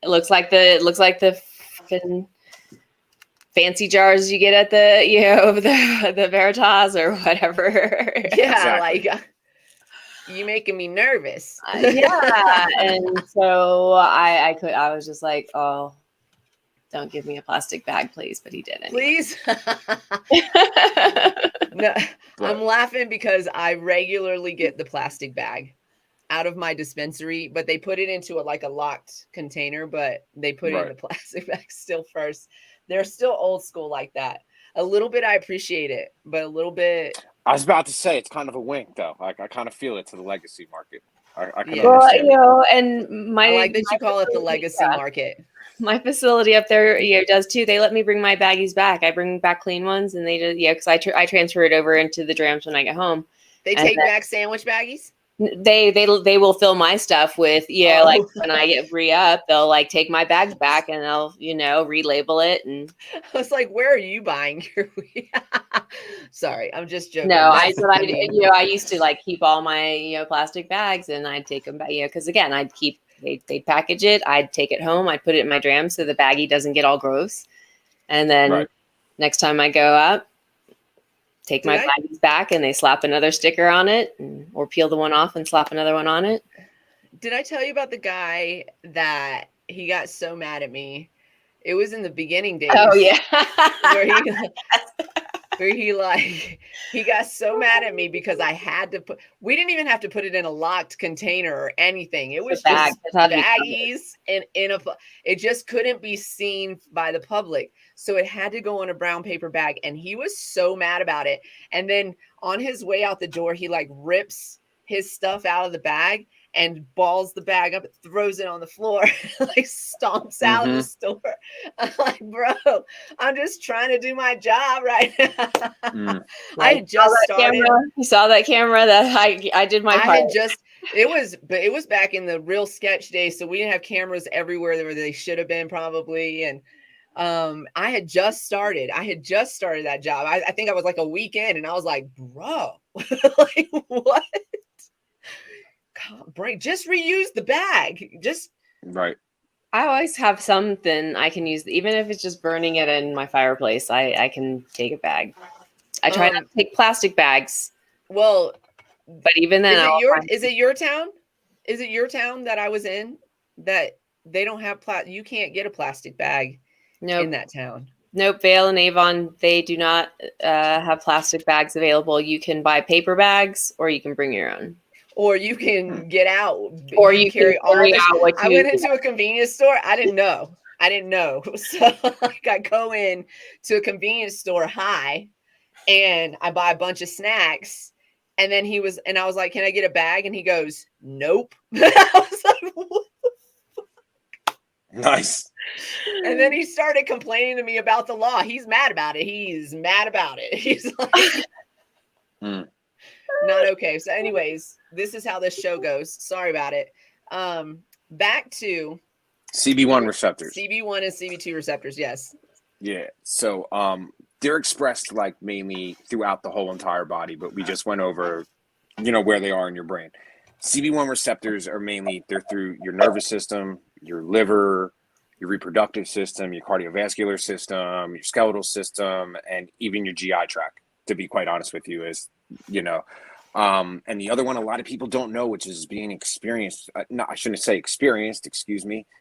it looks like the fancy jars you get at the, you know, the Veritas or whatever. Yeah, exactly. Like you making me nervous. Yeah, and so I was just like, oh, don't give me a plastic bag, please. But he did anyway. Please. No, I'm laughing because I regularly get the plastic bag out of my dispensary, but they put it into a locked container, but they put it in the plastic bag still first. They're still old school like that. A little bit, I appreciate it, but a little bit. I was about to say it's kind of a wink, though. I kind of feel it to the legacy market. I can understand. You know, and I like that you call it the legacy market. My facility up there, you know, does too. They let me bring my baggies back. I bring back clean ones, and they just, yeah, because I transfer it over into the drams when I get home. They take back sandwich baggies. They will fill my stuff with, yeah, like when I get re-up, they'll like take my bags back and they'll, you know, relabel it. And I was like, where are you buying your Sorry, I'm just joking. No, I used to like keep all my, you know, plastic bags and I'd take them back, you know, because again, they'd package it, I'd take it home, I'd put it in my dram so the baggie doesn't get all gross. And then next time I go up, take my baggies back and they slap another sticker on it or peel the one off and slap another one on it. Did I tell you about the guy that he got so mad at me? It was in the beginning days. Oh, yeah. where he got so mad at me because I had to we didn't even have to put it in a locked container or anything. It was just baggies and it just couldn't be seen by the public. So it had to go in a brown paper bag. And he was so mad about it. And then on his way out the door, he like rips his stuff out of the bag and balls the bag up, throws it on the floor, like stomps out of the store. I'm like, bro, I'm just trying to do my job right now. I just started. You saw that camera that I did my part. It was back in the real sketch days, so we didn't have cameras everywhere where they should have been probably. And I had just started that job. I think I was like a week in, and I was like, bro, like what? Just reuse the bag. I always have something I can use, even if it's just burning it in my fireplace. I can take a bag. I try not to take plastic bags. Well, but even then, is it your town? Is it your town that I was in that they don't have you can't get a plastic bag in that town? Nope. Vail and Avon, they do not have plastic bags available. You can buy paper bags or you can bring your own. Or you can get out, or you carry all this. I went into a convenience store. I didn't know. So like I go in to a convenience store high, and I buy a bunch of snacks. And then I was like, "Can I get a bag?" And he goes, "Nope." I was like, "What the fuck?" Nice. And then he started complaining to me about the law. He's mad about it. He's like. Not okay. So anyways, this is how this show goes. Sorry about it. Back to CB1 receptors. CB1 and CB2 receptors, yes. Yeah. So they're expressed like mainly throughout the whole entire body, but we just went over, you know, where they are in your brain. CB1 receptors are mainly, they're through your nervous system, your liver, your reproductive system, your cardiovascular system, your skeletal system, and even your GI tract, to be quite honest with you, is, you know. And the other one a lot of people don't know, which is being experienced,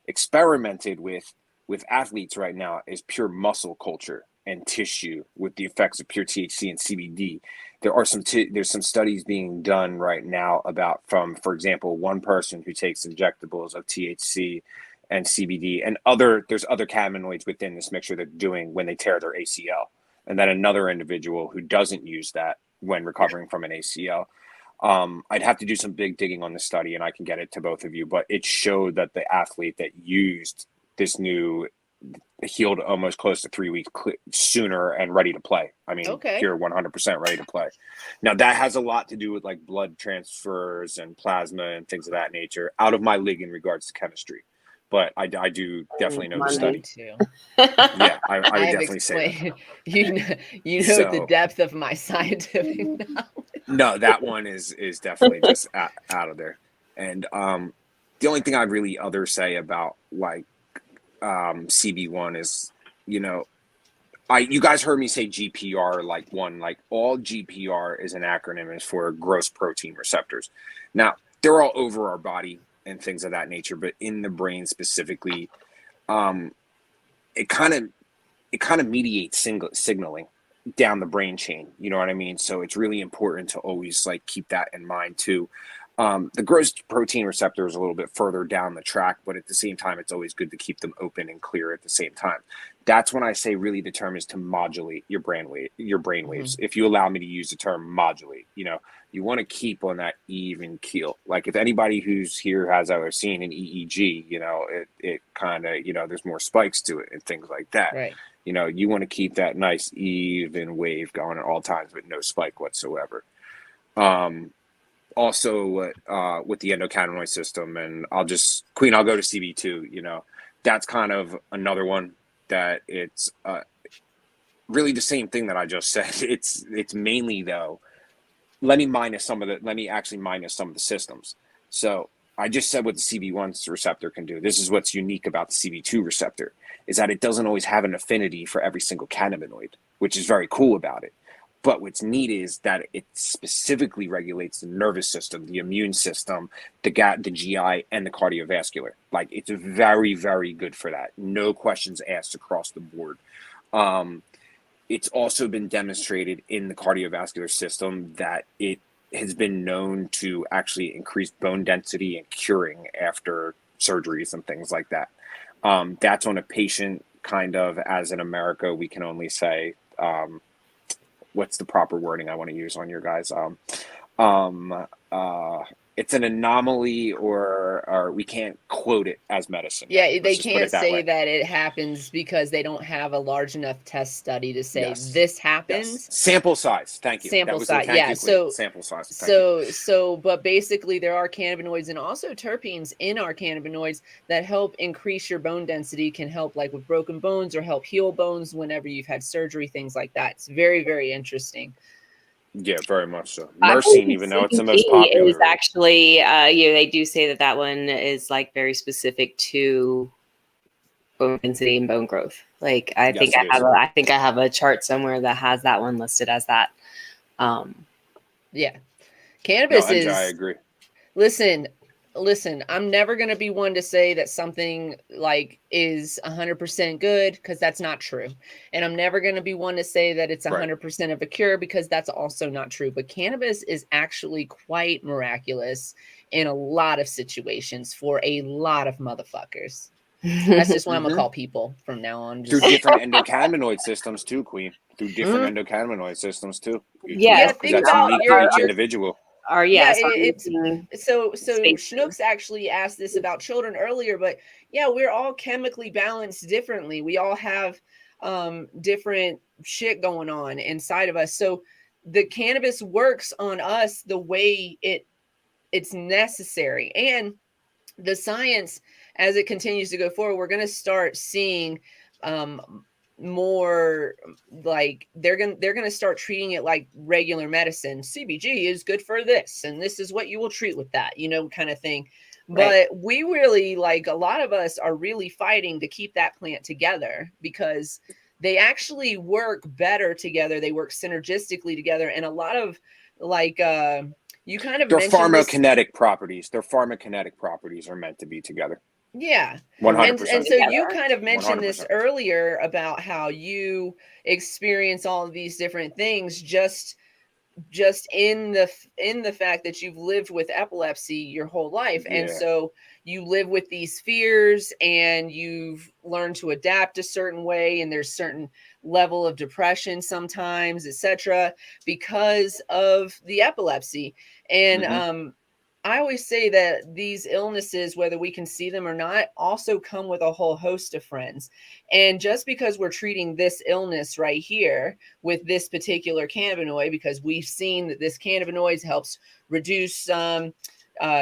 experimented with athletes right now, is pure muscle culture and tissue with the effects of pure THC and CBD. There's some studies being done right now about, for example, one person who takes injectables of THC and CBD, and there's other cannabinoids within this mixture they're doing when they tear their ACL. And then another individual who doesn't use that when recovering from an ACL. I'd have to do some big digging on the study, and I can get it to both of you, but it showed that the athlete that used this new healed almost close to 3 weeks sooner and ready to play. I mean, you're 100% ready to play. Now that has a lot to do with like blood transfers and plasma and things of that nature, out of my league in regards to chemistry. But I do definitely know the study too. Yeah, I would definitely say that. You know the depth of my scientific knowledge. No, that one is definitely just out of there. And the only thing I'd really say about like CB1 is, you guys heard me say GPR like all GPR is an acronym is for gross protein receptors. Now they're all over our body and things of that nature, but in the brain specifically, it kind of mediates signaling down the brain chain. You know what I mean? So it's really important to always like keep that in mind too. The gross protein receptor is a little bit further down the track, but at the same time, it's always good to keep them open and clear at the same time. That's when I say really the term is to modulate your brain waves. Mm-hmm. If you allow me to use the term modulate, you want to keep on that even keel. Like if anybody who's here has ever seen an EEG, it kind of, there's more spikes to it and things like that. Right. You want to keep that nice even wave going at all times with no spike whatsoever. Also with the endocannabinoid system, and I'll go to CB2, that's kind of another one that it's really the same thing that I just said. It's mainly though, let me actually minus some of the systems. So I just said what the CB1 receptor can do. This is what's unique about the CB2 receptor, is that it doesn't always have an affinity for every single cannabinoid, which is very cool about it. But what's neat is that it specifically regulates the nervous system, the immune system, the GI, and the cardiovascular. Like it's very, very good for that. No questions asked across the board. It's also been demonstrated in the cardiovascular system that it has been known to actually increase bone density and curing after surgeries and things like that. That's on a patient kind of, as in America, we can only say, what's the proper wording I want to use on your guys? It's an anomaly, or we can't quote it as medicine. Yeah, they can't say that it happens because they don't have a large enough test study to say this happens. Yes. Sample size. Thank you. Sample size. Yeah. So sample size. But basically there are cannabinoids and also terpenes in our cannabinoids that help increase your bone density, can help like with broken bones or help heal bones whenever you've had surgery, things like that. It's very, very interesting. Yeah, very much so. Myrcene, even though it's the most popular, is actually, they do say that one is like very specific to bone density and bone growth. Like I think I have a chart somewhere that has that one listed as that. Yeah, cannabis is. I agree. Listen, I'm never going to be one to say that something like is 100% good, because that's not true. And I'm never going to be one to say that it's 100% of a cure, because that's also not true. But cannabis is actually quite miraculous in a lot of situations for a lot of motherfuckers. That's just what I'm going to call people from now on. Through different endocannabinoid systems too, Queen. Through different endocannabinoid systems too. Yeah, because that's unique to each individual. So Schnooks actually asked this about children earlier, but yeah, we're all chemically balanced differently. We all have different shit going on inside of us. So the cannabis works on us the way it's necessary. And the science, as it continues to go forward, we're going to start seeing more like they're gonna start treating it like regular medicine. CBG is good for this, and this is what you will treat with that, kind of thing. Right. But we really, like, a lot of us are really fighting to keep that plant together, because they actually work better together. They work synergistically together, and a lot of like you kind of their pharmacokinetic properties. Their pharmacokinetic properties are meant to be together. Yeah. 100%. And so you kind of mentioned 100%. This earlier about how you experience all of these different things just just in the fact that you've lived with epilepsy your whole life. And so you live with these fears and you've learned to adapt a certain way, and there's certain level of depression sometimes, etc., because of the epilepsy. And I always say that these illnesses, whether we can see them or not, also come with a whole host of friends. And just because we're treating this illness right here with this particular cannabinoid, because we've seen that this cannabinoid helps reduce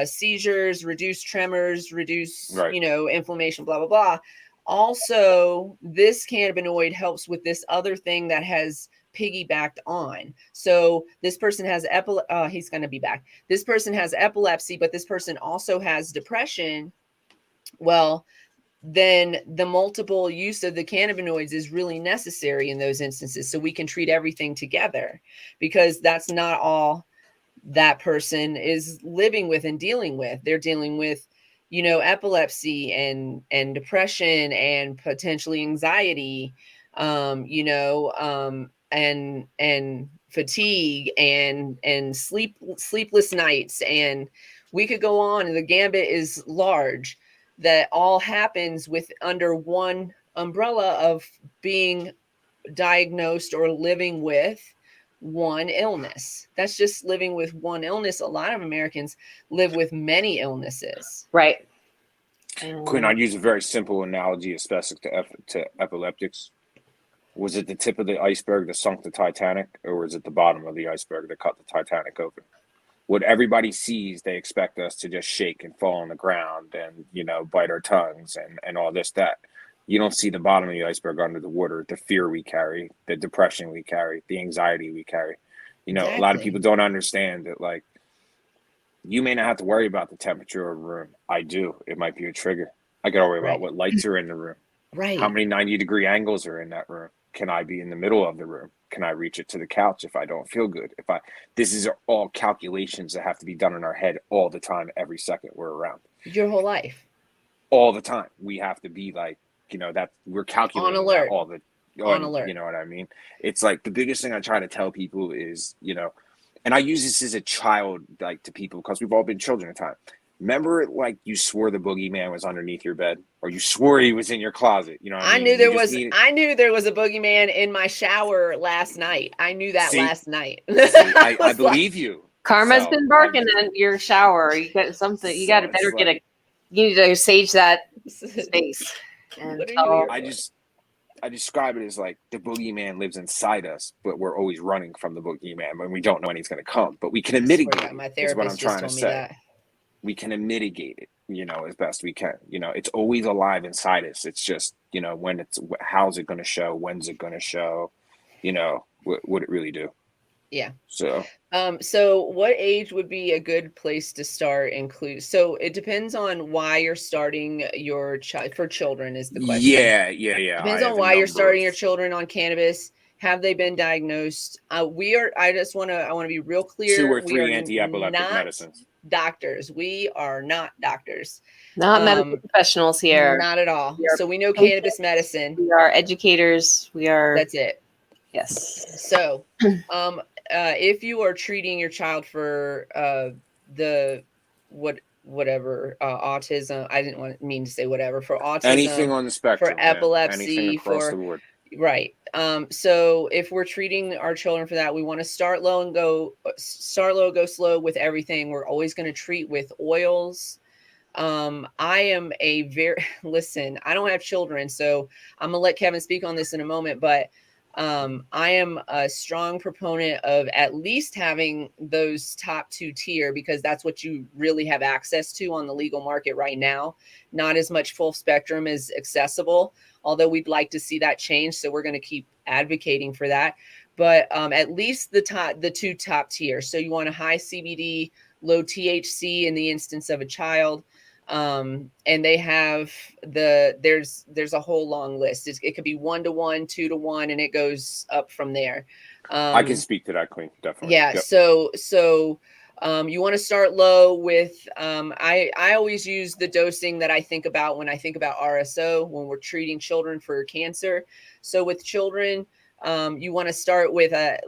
seizures, reduce tremors, reduce, inflammation, blah, blah, blah. Also, this cannabinoid helps with this other thing that has piggybacked on. So this person has he's going to be back. This person has epilepsy, but this person also has depression. Well, then the multiple use of the cannabinoids is really necessary in those instances, so we can treat everything together, because that's not all that person is living with and dealing with. They're dealing with, epilepsy and depression and potentially anxiety, and fatigue and sleepless nights, and we could go on, and the gambit is large. That all happens with under one umbrella of being diagnosed or living with one illness. That's just living with one illness. A lot of Americans live with many illnesses. Right. Quinn, I'd use a very simple analogy, especially to epileptics. Was it the tip of the iceberg that sunk the Titanic, or was it the bottom of the iceberg that cut the Titanic open? What everybody sees, they expect us to just shake and fall on the ground and, bite our tongues and all this, that. You don't see the bottom of the iceberg under the water, the fear we carry, the depression we carry, the anxiety we carry. Exactly. A lot of people don't understand that, like, you may not have to worry about the temperature of a room. I do. It might be a trigger. I got to worry about what lights are in the room. Right. How many 90-degree angles are in that room? Can I be in the middle of the room? Can I reach it to the couch if I don't feel good? This is all calculations that have to be done in our head all the time, every second we're around. Your whole life. All the time. We have to be like, that we're calculating on alert. On alert. You know what I mean? It's like the biggest thing I try to tell people is, and I use this as a child, like, to people, because we've all been children at time. Remember, like, you swore the boogeyman was underneath your bed, or you swore he was in your closet. You know what I mean? I knew there was a boogeyman in my shower last night. I knew that last night. I believe you. Karma's been barking in your shower. You got something. You got to you need to sage that space. And I describe it as like the boogeyman lives inside us, but we're always running from the boogeyman when we don't know when he's going to come. But we can mitigate it. Is what I'm trying to say. We can mitigate it, as best we can. It's always alive inside us. It's just, how's it going to show? When's it going to show? What it really do? Yeah. So what age would be a good place to start include? So it depends on why you're starting your child. For children is the question. Yeah. Depends on why you're starting your children on cannabis. Have they been diagnosed? I want to be real clear. 2 or 3 anti-epileptic medicines. Doctors. We are not doctors. Not medical professionals here. Not at all. So we know cannabis medicine. We are educators. That's it. Yes. So, if you are treating your child for whatever autism, I didn't mean to say whatever, for autism, anything on the spectrum, for epilepsy, anything across the board. Right. So if we're treating our children for that, we want to start low, go slow with everything. We're always going to treat with oils. I am listen, I don't have children, so I'm gonna let Kevin speak on this in a moment, but I am a strong proponent of at least having those top 2 tier, because that's what you really have access to on the legal market right now. Not as much full spectrum is accessible, although we'd like to see that change. So we're going to keep advocating for that. But at least the 2 top tier. So you want a high CBD, low THC in the instance of a child. And they have there's a whole long list. It could be 1 to 1, 2 to 1, and it goes up from there. I can speak to that, Queen. Definitely. Yeah. Yep. So you want to start low with, I always use the dosing that I think about when I think about RSO, when we're treating children for cancer. So with children, you want to start with a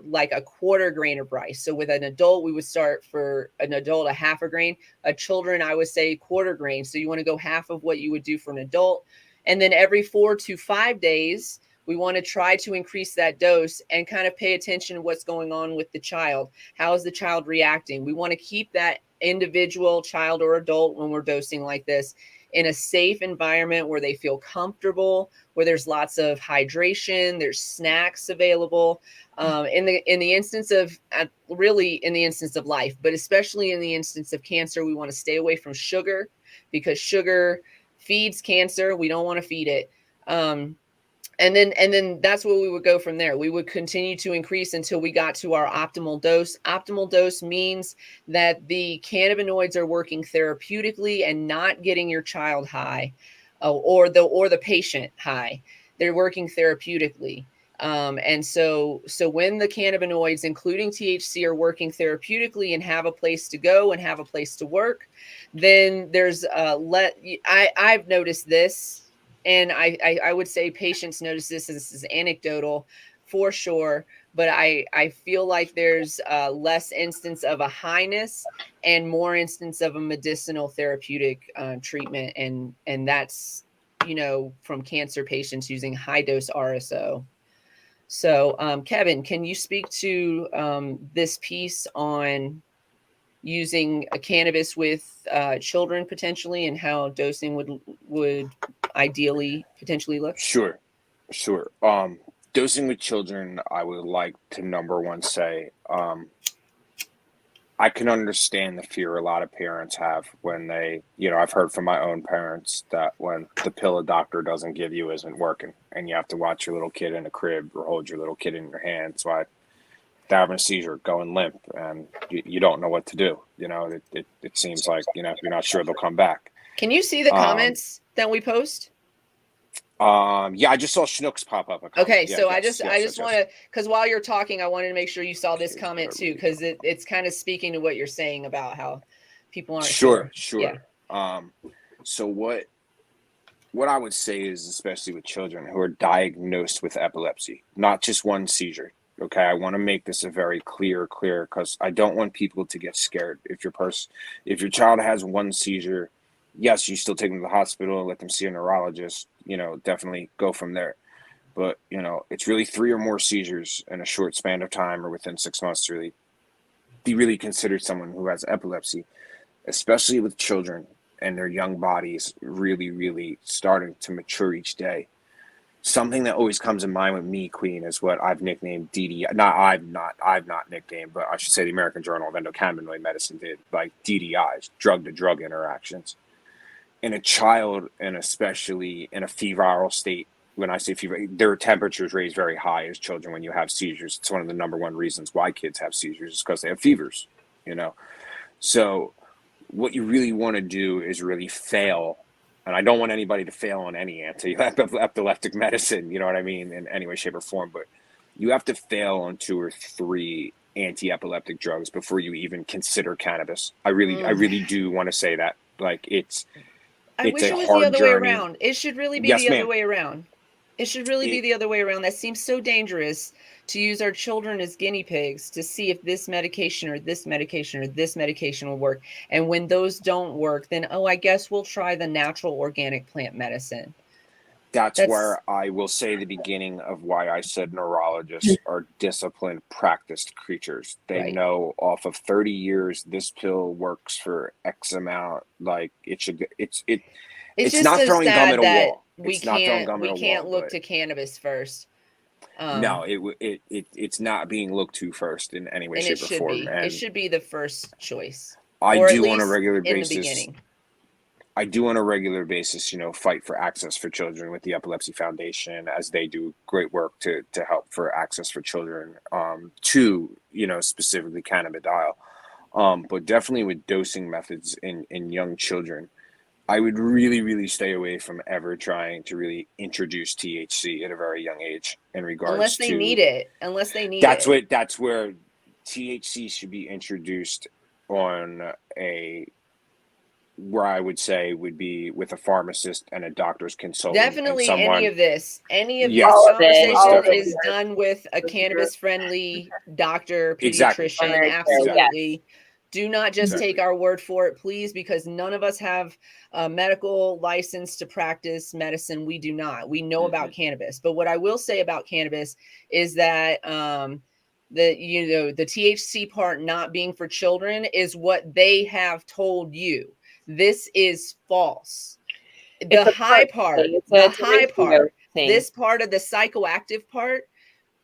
quarter grain of rice. So with an adult, we would start for an adult a half a grain. A children, I would say quarter grain. So you want to go half of what you would do for an adult. And then every 4 to 5 days, we want to try to increase that dose and kind of pay attention to what's going on with the child. How is the child reacting? We want to keep that individual child or adult, when we're dosing like this, in a safe environment where they feel comfortable, where there's lots of hydration, there's snacks available. In the instance of really in the instance of life, but especially in the instance of cancer, we want to stay away from sugar, because sugar feeds cancer. We don't want to feed it. And then that's where we would go from there. We would continue to increase until we got to our optimal dose. Optimal dose means that the cannabinoids are working therapeutically and not getting your child high, or the patient high. They're working therapeutically. And so when the cannabinoids, including THC, are working therapeutically and have a place to go and have a place to work, then there's I've noticed this. And I would say patients notice this. This is anecdotal for sure, but I feel like there's less instance of a highness and more instance of a medicinal therapeutic treatment. And that's, from cancer patients using high dose RSO. So Kevin, can you speak to this piece on using a cannabis with children potentially, and how dosing would ideally potentially look? Sure. Dosing with children, I would like to number one say, I can understand the fear a lot of parents have when they, I've heard from my own parents that when the pill a doctor doesn't give you isn't working, and you have to watch your little kid in a crib or hold your little kid in your hands while they're having a seizure, going limp, and you don't know what to do. It seems like, if you're not sure, they'll come back. Can you see the comments that we post? Yeah, I just saw Schnooks pop up. Okay, yeah, so yes, I just want to, because while you're talking, I wanted to make sure you saw this comment too, because it's kind of speaking to what you're saying about how people aren't sure. Sure. Yeah. So what I would say is, especially with children who are diagnosed with epilepsy, not just one seizure. Okay, I want to make this a very clear, because I don't want people to get scared. If your child has one seizure, yes, you still take them to the hospital and let them see a neurologist. Definitely go from there. But it's really 3 or more seizures in a short span of time, or within 6 months, to really be really considered someone who has epilepsy, especially with children and their young bodies really, really starting to mature each day. Something that always comes in mind with me, Queen, is what I've nicknamed DDI. I've not nicknamed, but I should say the American Journal of Endocannabinoid Medicine did, like DDIs, drug-to-drug interactions. In a child, and especially in a febrile state, when I say fever, their temperatures raise very high as children when you have seizures. It's one of the number one reasons why kids have seizures, is because they have fevers, So what you really want to do is really fail. And I don't want anybody to fail on any anti-epileptic medicine, you know what I mean, in any way, shape, or form. But you have to fail on 2 or 3 anti-epileptic drugs before you even consider cannabis. I really do want to say that. Like, I wish it was the other way around. It should really be the other way around. It should really be the other way around. That seems so dangerous, to use our children as guinea pigs to see if this medication or this medication or this medication will work. And when those don't work, then, I guess we'll try the natural organic plant medicine. That's where I will say the beginning of why I said neurologists are disciplined, practiced creatures. They know off of 30 years, this pill works for X amount. Like, it's not throwing gum at a wall. We can't look to cannabis first. No, it's not being looked to first in any way, shape, or form. It should be the first choice. I do on a regular basis. I do on a regular basis, fight for access for children with the Epilepsy Foundation, as they do great work to help for access for children to, specifically cannabidiol. But definitely with dosing methods in young children, I would really, really stay away from ever trying to really introduce THC at a very young age in regards to... Unless they need it. That's where THC should be introduced on a where I would say would be with a pharmacist and a doctor's consultant. Definitely and someone, any of this Yes. All of it, conversation all of it. is done with a cannabis-friendly doctor, Exactly. pediatrician. Primary care, Absolutely. Do not just Exactly. take our word for it, please, because none of us have a medical license to practice medicine. We do not. We know about cannabis. But what I will say about cannabis is that the THC part not being for children is what they have told you. This is false. The high part, this part of the psychoactive part,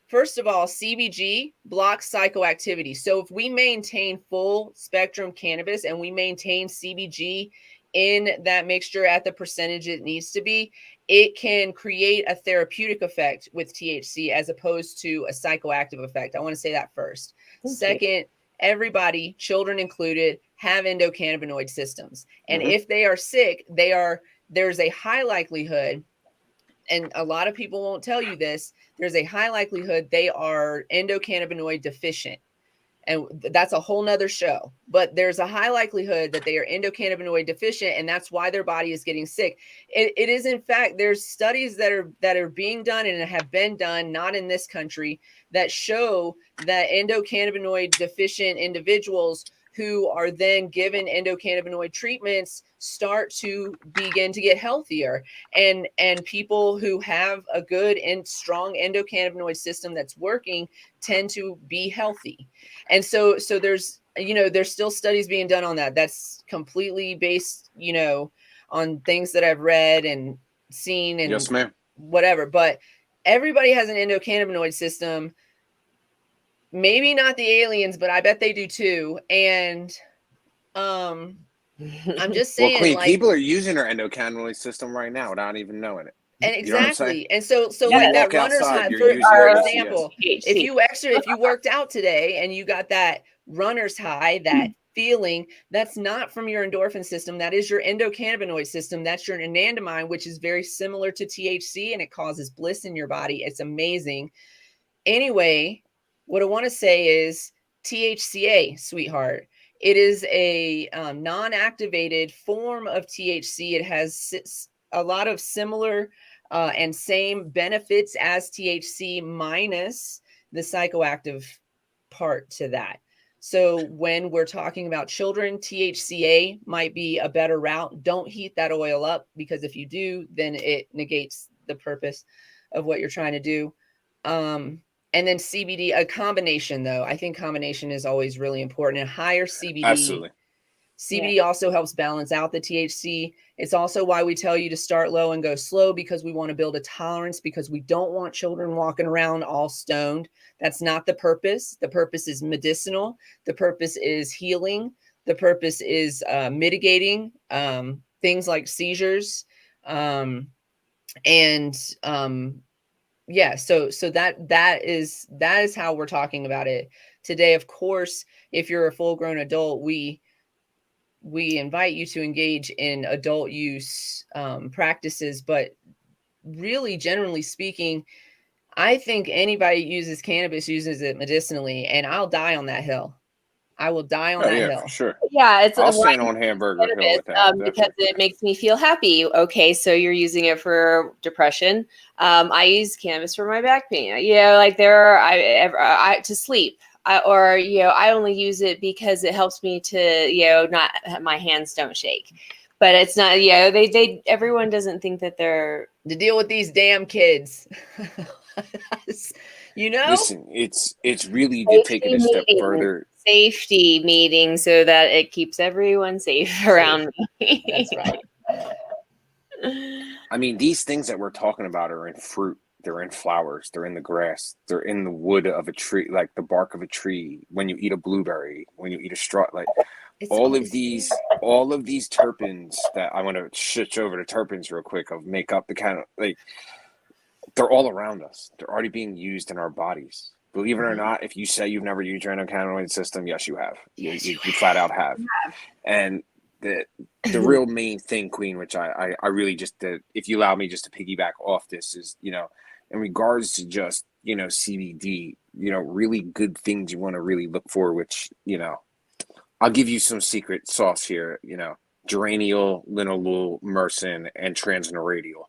first of all, CBG blocks psychoactivity. So if we maintain full spectrum cannabis and we maintain CBG in that mixture at the percentage it needs to be, it can create a therapeutic effect with THC as opposed to a psychoactive effect. I want to say that first. Second, everybody, children included, have endocannabinoid systems. And if they are sick, there's a high likelihood, and a lot of people won't tell you this, there's a high likelihood they are endocannabinoid deficient. And that's a whole nother show. But there's a high likelihood that they are endocannabinoid deficient, and that's why their body is getting sick. It is, in fact, there's studies that are being done and have been done, not in this country, that show that endocannabinoid deficient individuals who are then given endocannabinoid treatments start to begin to get healthier, and people who have a good and strong endocannabinoid system that's working tend to be healthy. And so there's still studies being done on that. That's completely based on things that I've read and seen and yes, ma'am. Whatever. But everybody has an endocannabinoid system. Maybe not the aliens, but I bet they do too. And I'm just saying, Queen, people are using their endocannabinoid system right now without even knowing it. And exactly. And so like that runner's high, for example, if you worked out today and you got that runner's high, that feeling, that's not from your endorphin system. That is your endocannabinoid system. That's your anandamide, which is very similar to THC, and it causes bliss in your body. It's amazing. Anyway, what I want to say is THCA, sweetheart. It is a non-activated form of THC. It has a lot of similar and same benefits as THC minus the psychoactive part to that. So when we're talking about children, THCA might be a better route. Don't heat that oil up, because if you do, then it negates the purpose of what you're trying to do. And then CBD, a combination though. I think combination is always really important. And higher CBD. Absolutely. CBD also helps balance out the THC. It's also why we tell you to start low and go slow, because we want to build a tolerance, because we don't want children walking around all stoned. That's not the purpose. The purpose is medicinal. The purpose is healing. The purpose is mitigating things like seizures. Yeah, so that is how we're talking about it today. Of course, if you're a full-grown adult, we invite you to engage in adult use practices, but really, generally speaking, I think anybody uses cannabis uses it medicinally, and I'll die on that hill. I will die on that hill. For sure. Yeah, it's I'll stand on Hamburger Hill with that, because it makes me feel happy. Okay, so you're using it for depression. I use cannabis for my back pain. Like to sleep. I only use it because it helps me to not my hands don't shake. But it's not. They everyone doesn't think that they're to deal with these damn kids. Listen, it's really to take it a step further. Safety meeting so that it keeps everyone safe around me. That's right. I mean, these things that we're talking about are in fruit. They're in flowers. They're in the grass. They're in the wood of a tree, like the bark of a tree. When you eat a blueberry, when you eat a straw, like all of these terpenes that I want to switch over to terpenes real quick of make up the kind of like. They're all around us. They're already being used in our bodies. Believe it or not, if you say you've never used your endocannabinoid system, yes, you have. You flat out have. And the real main thing, Queen, which I really just if you allow me just to piggyback off this is, in regards to just, CBD, really good things you want to really look for, which, I'll give you some secret sauce here, geraniol, linalool, myrcin, and transnaradiol.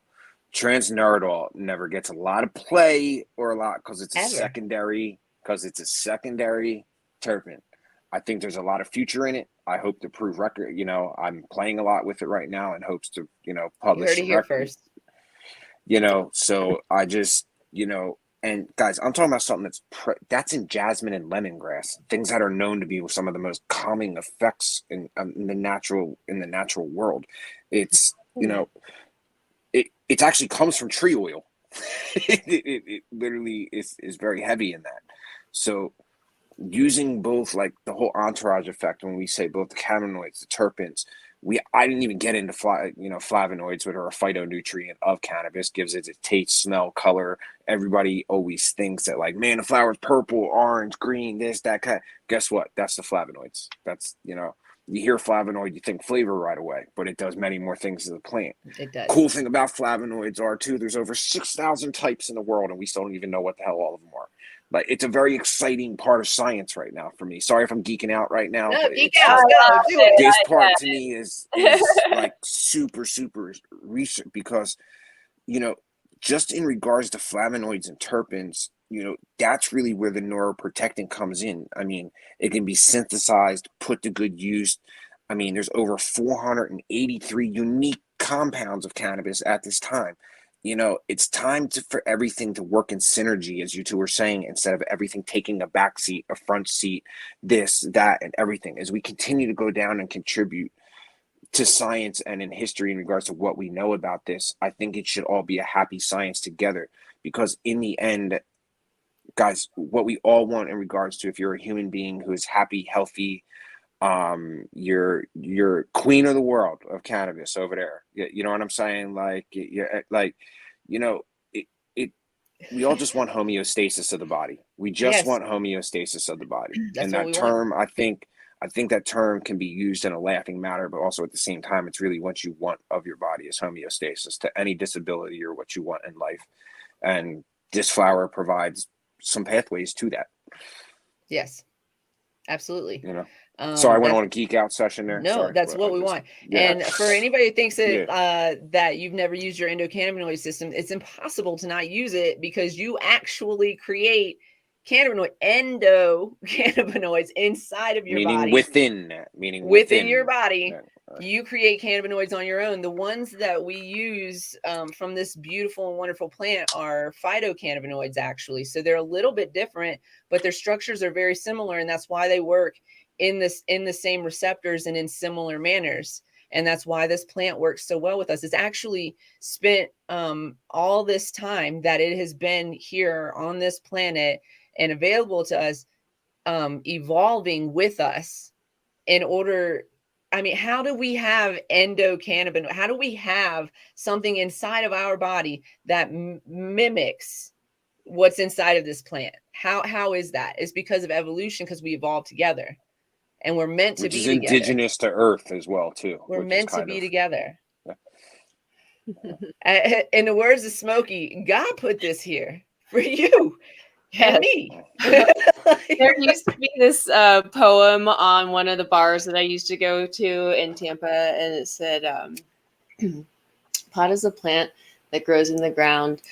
Transnardol never gets a lot of play or a lot because it's a secondary terpene. I think there's a lot of future in it. I hope to prove record. You know, I'm playing a lot with it right now in hopes to, you know, publish. You heard it here first. You know, so I just, you know, and guys, I'm talking about something that's in jasmine and lemongrass, things that are known to be some of the most calming effects in the natural world. It's, you know, it actually comes from tree oil. it literally is very heavy in that. So using both, like the whole entourage effect, when we say both the cannabinoids, the terpenes, I didn't even get into flavonoids, which are a phytonutrient of cannabis, gives it a taste, smell, color. Everybody always thinks that, like, man, the flower's purple, orange, green, this, that, kind. Guess what? That's the flavonoids. That's, you know, you hear flavonoid, you think flavor right away, but it does many more things to the plant. It does. Cool thing about flavonoids are, too, there's over 6,000 types in the world, and we still don't even know what the hell all of them are. But it's a very exciting part of science right now for me. Sorry if I'm geeking out right now. No, but geek out. No, do it. This part to me is like super, super research, because, you know, just in regards to flavonoids and terpenes, you know, that's really where the neuroprotectant comes in. I mean, it can be synthesized, put to good use. I mean, there's over 483 unique compounds of cannabis at this time. You know, it's time for everything to work in synergy, as you two were saying, instead of everything taking a back seat, a front seat, this, that, and everything. As we continue to go down and contribute to science and in history in regards to what we know about this, I think it should all be a happy science together. Because in the end, guys, what we all want in regards to, if you're a human being who is happy, healthy, you're queen of the world of cannabis over there. You know what I'm saying? Like, you know, we all just want homeostasis of the body. We just want homeostasis of the body. That's and that term, I think that term can be used in a laughing matter, but also at the same time, it's really what you want of your body is homeostasis to any disability or what you want in life. And this flower provides some pathways to that. Yes, absolutely. You know. So I went on a geek out session there. No, Sorry, that's what we want. Yeah. And for anybody who thinks that that you've never used your endocannabinoid system, it's impossible to not use it, because you actually create endocannabinoids inside of your body. Within your body. You create cannabinoids on your own. The ones that we use from this beautiful and wonderful plant are phytocannabinoids, actually. So they're a little bit different, but their structures are very similar, and that's why they work in the same receptors and in similar manners. And that's why this plant works so well with us. It's actually spent all this time that it has been here on this planet and available to us, evolving with us in order. I mean, how do we have endocannabinoid? How do we have something inside of our body that mimics what's inside of this plant? How is that? It's because of evolution, because we evolved together. And we're meant to be together. Which is indigenous to Earth as well, too. We're meant to be together. In the words of Smokey, God put this here for you and me. There used to be this poem on one of the bars that I used to go to in Tampa, and it said, pot is a plant that grows in the ground.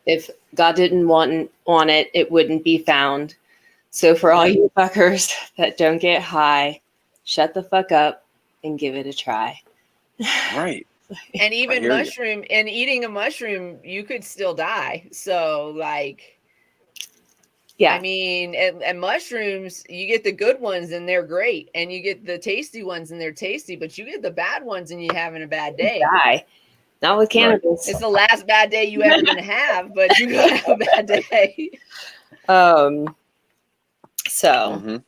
If God didn't want it, it wouldn't be found. So for all you fuckers that don't get high, shut the fuck up and give it a try. Right. And even eating a mushroom, you could still die. So, like, yeah, I mean, and mushrooms, you get the good ones and they're great, and you get the tasty ones and they're tasty, but you get the bad ones and you're having a bad day. Die. Not with cannabis. Right. It's the last bad day you ever gonna have, but you're gonna have a bad day. So,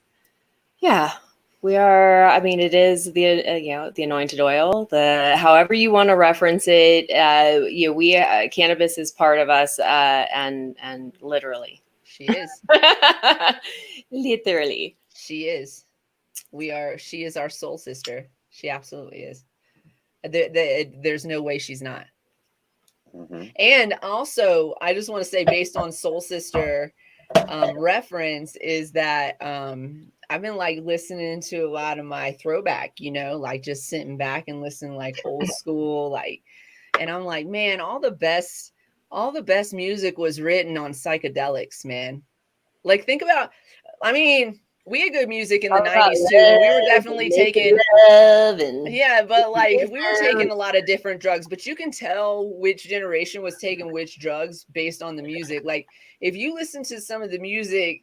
yeah, we are. I mean, it is the the anointed oil. The however you want to reference it. We cannabis is part of us, and literally, she is. Literally, she is. She is our soul sister. She absolutely is. There's no way she's not. And also, I just want to say, based on soul sister reference, is that like listening to a lot of my throwback, you know, like just sitting back and listening like old school, like, and I'm like, man, all the best music was written on psychedelics, man. Like, think about, I mean, we had good music in the 90s too. And we were definitely taking yeah, but like we were taking a lot of different drugs, but you can tell which generation was taking which drugs based on the music. Like if you listen to some of the music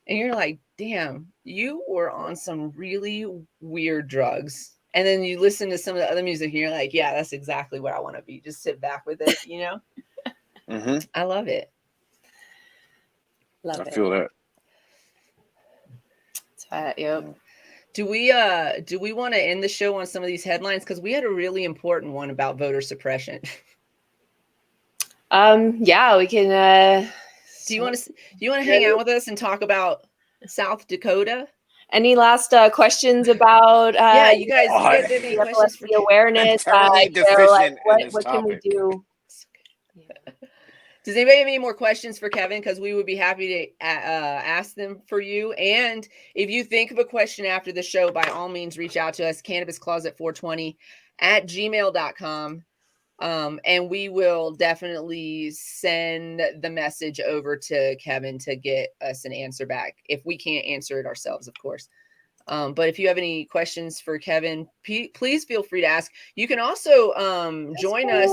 and you're like, damn, you were on some really weird drugs. And then you listen to some of the other music and you're like, yeah, that's exactly what I want to be. Just sit back with it, you know? Mm-hmm. I love it. I feel that. Yep. Do we want to end the show on some of these headlines? Because we had a really important one about voter suppression. Yeah, we can. Do you want to hang out with us and talk about South Dakota? Any last questions about? Yeah, you guys have any questions for awareness? Terribly deficient in this what can we topic. do? Does anybody have any more questions for Kevin? Because we would be happy to ask them for you. And if you think of a question after the show, by all means, reach out to us, cannabiscloset420@gmail.com. And we will definitely send the message over to Kevin to get us an answer back if we can't answer it ourselves, of course. But if you have any questions for Kevin, please feel free to ask. You can also join us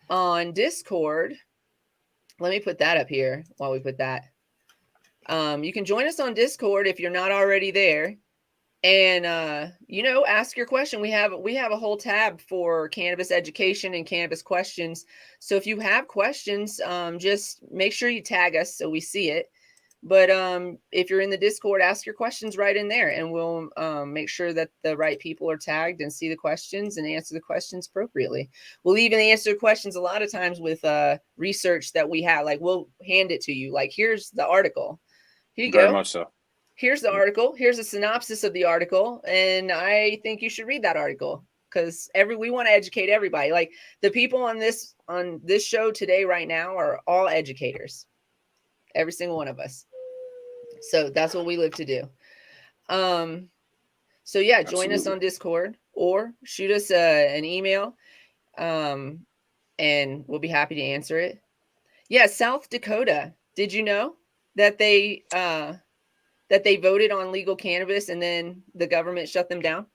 on Discord. Let me put that up here while we put that. You can join us on Discord if you're not already there. And, ask your question. We have a whole tab for cannabis education and cannabis questions. So if you have questions, just make sure you tag us so we see it. But if you're in the Discord, ask your questions right in there, and we'll make sure that the right people are tagged and see the questions and answer the questions appropriately. We'll even answer questions a lot of times with research that we have. Like we'll hand it to you. Like, here's the article. Here you go. Very much so. Here's the article. Here's a synopsis of the article. And I think you should read that article because we want to educate everybody. Like the people on this show today right now are all educators. Every single one of us. So that's what we live to do. So yeah, join us on Discord or shoot us an email. And we'll be happy to answer it. Yeah. South Dakota. Did you know that they voted on legal cannabis and then the government shut them down?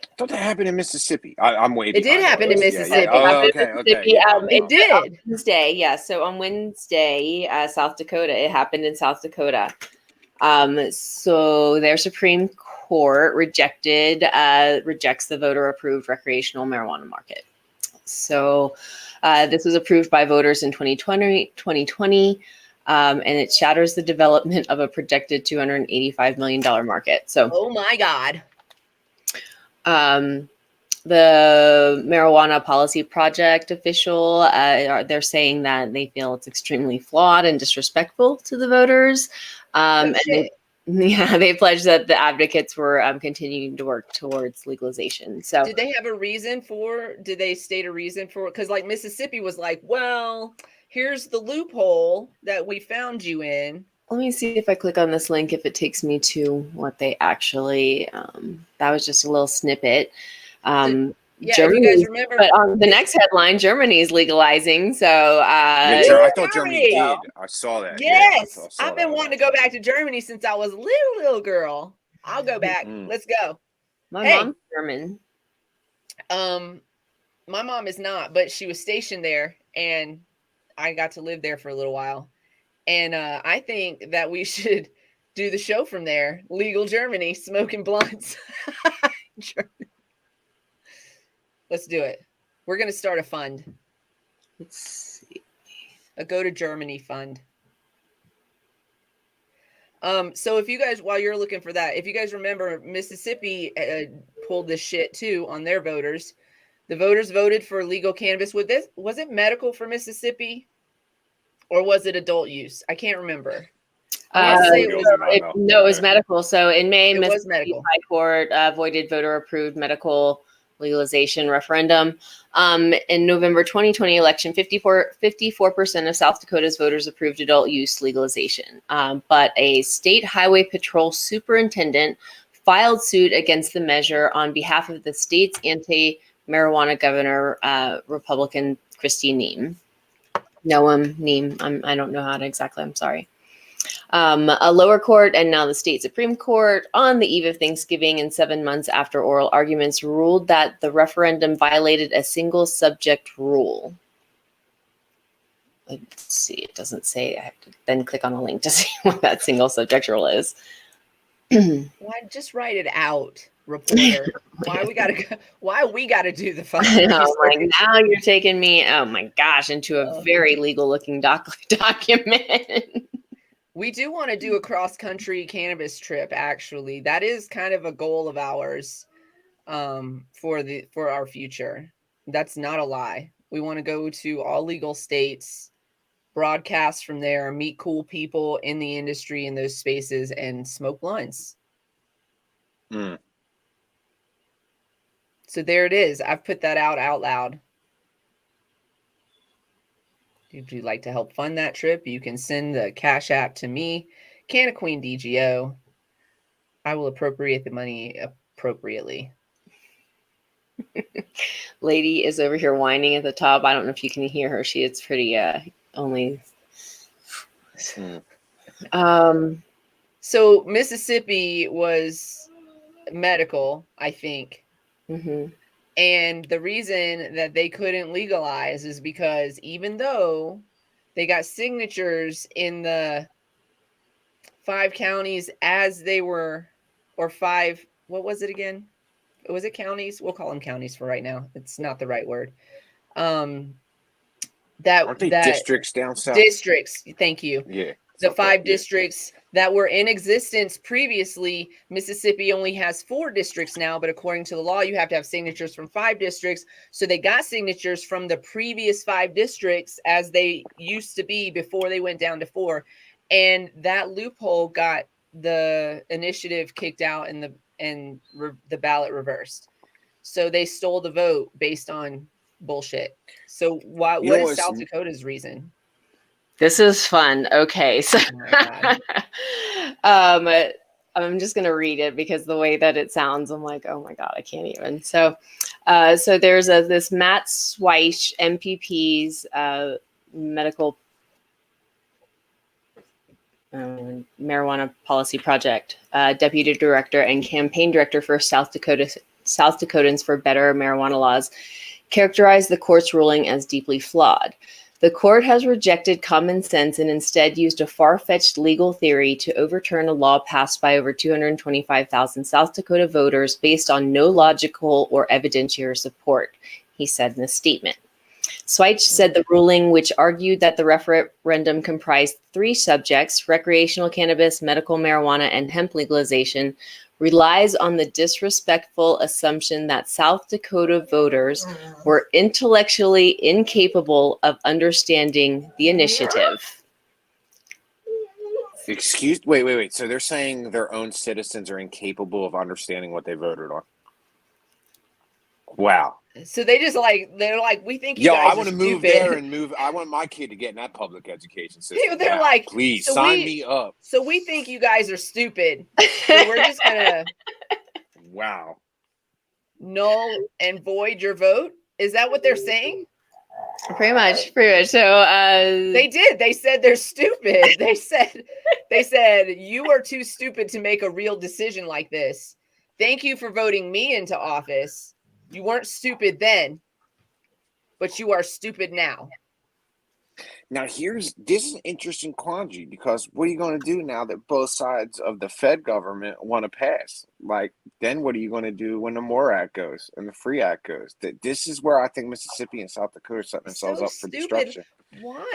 I thought that happened in Mississippi. I'm way behind. It did happen in Mississippi. Yeah. Oh, okay. It did. On Wednesday, yeah. So on Wednesday, South Dakota, it happened in South Dakota. So their Supreme Court rejects the voter-approved recreational marijuana market. So this was approved by voters in 2020. And it shatters the development of a projected $285 million market. So, oh my God. The Marijuana Policy Project official, they're saying that they feel it's extremely flawed and disrespectful to the voters. And they pledged that the advocates were continuing to work towards legalization. So did they state a reason for it? Because like Mississippi was like, well, here's the loophole that we found you in. Let me see if I click on this link, if it takes me to what they actually, that was just a little snippet. Germany, if you guys remember. But on the next headline, Germany is legalizing. So I thought Germany did. I saw that. Yes. Yeah, I've been wanting to go back to Germany since I was a little girl. I'll go back. Let's go. My mom's German. My mom is not, but she was stationed there and I got to live there for a little while. And I think that we should do the show from there. Legal Germany, smoking blunts. Let's do it. We're going to start a fund. Let's see. A Go to Germany fund. So if you guys, while you're looking for that, if you guys remember, Mississippi pulled this shit too on their voters. The voters voted for legal cannabis. Was it medical for Mississippi? Or was it adult use? I can't remember. It was medical. So in May, Mississippi medical. High Court voided voter-approved medical legalization referendum. In November 2020 election, 54% of South Dakota's voters approved adult use legalization. But a state highway patrol superintendent filed suit against the measure on behalf of the state's anti-marijuana governor, Republican Christine Neame. Neame. I don't know how to exactly. I'm sorry. A lower court and now the state Supreme Court on the eve of Thanksgiving and 7 months after oral arguments ruled that the referendum violated a single subject rule. Let's see, it doesn't say. I have to then click on a link to see what that single subject rule is. Why just write it out, reporter? Why we gotta do the fun? Like now you're taking me, oh my gosh, into a very legal looking document. We do want to do a cross-country cannabis trip, actually. That is kind of a goal of ours for our future. That's not a lie. We want to go to all legal states, broadcast from there, meet cool people in the industry in those spaces, and smoke blunts. So there it is. I've put that out loud. If you'd like to help fund that trip, you can send the Cash App to me, Canna Queen DGO. I will appropriate the money appropriately. Lady is over here whining at the top. I don't know if you can hear her. She is pretty only. So Mississippi was medical, I think. Mm-hmm. And the reason that they couldn't legalize is because even though they got signatures in the 5 counties as they were, or 5, what was it again? Was it counties? We'll call them counties for right now. It's not the right word. Aren't they districts down south? Districts. Thank you. Yeah. The 5 districts that were in existence previously. Mississippi only has 4 districts now, but according to the law, you have to have signatures from 5 districts. So they got signatures from the previous 5 districts as they used to be before they went down to 4. And that loophole got the initiative kicked out and the ballot reversed. So they stole the vote based on bullshit. So what is South Dakota's reason? This is fun. Okay, so I'm just gonna read it because the way that it sounds, I'm like, oh my god, I can't even. So there's this Matt Sweich, MPP's medical marijuana policy project, deputy director and campaign director for South Dakotans for Better Marijuana Laws, characterized the court's ruling as deeply flawed. The court has rejected common sense and instead used a far-fetched legal theory to overturn a law passed by over 225,000 South Dakota voters based on no logical or evidentiary support, he said in a statement. Sweich said the ruling, which argued that the referendum comprised 3 subjects, recreational cannabis, medical marijuana, and hemp legalization, relies on the disrespectful assumption that South Dakota voters were intellectually incapable of understanding the initiative. Wait. So they're saying their own citizens are incapable of understanding what they voted on. Wow. So they're like, we think you guys I want to move there and move. I want my kid to get in that public education system. They're like, please sign me up. So we think you guys are stupid. So we're just gonna null and void your vote. Is that what they're saying? Pretty much. So they did. They said they're stupid. They said you are too stupid to make a real decision like this. Thank you for voting me into office. You weren't stupid then, but you are stupid now. Now, this is an interesting quandary, because what are you going to do now that both sides of the Fed government want to pass? Like, then what are you going to do when the MORE Act goes and the FREE Act goes? This is where I think Mississippi and South Dakota are setting themselves up for destruction. Why?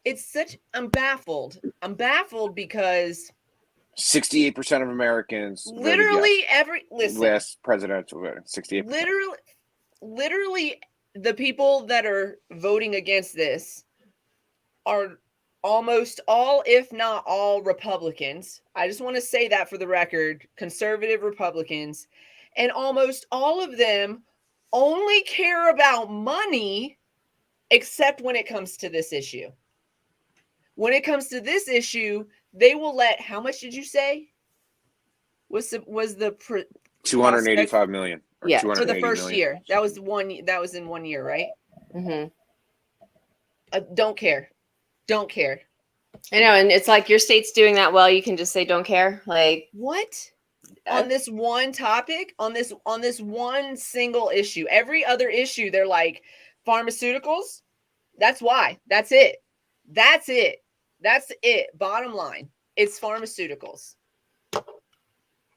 It's such. I'm baffled. I'm baffled because 68% of Americans literally last presidential voting, 68%. Literally the people that are voting against this are almost all, if not all, Republicans. I just want to say that for the record, conservative Republicans. And almost all of them only care about money, except when it comes to this issue. When it comes to this issue, they will let, how much did you say? Was the 285 million. Yeah. For the first million. year. That was in 1 year, right? Mm-hmm. Don't care. Don't care. I know, and it's like your state's doing that well. You can just say don't care. Like what? On this one topic, on this one single issue. Every other issue, they're like pharmaceuticals. That's why. That's it. That's it. That's it. Bottom line, it's pharmaceuticals.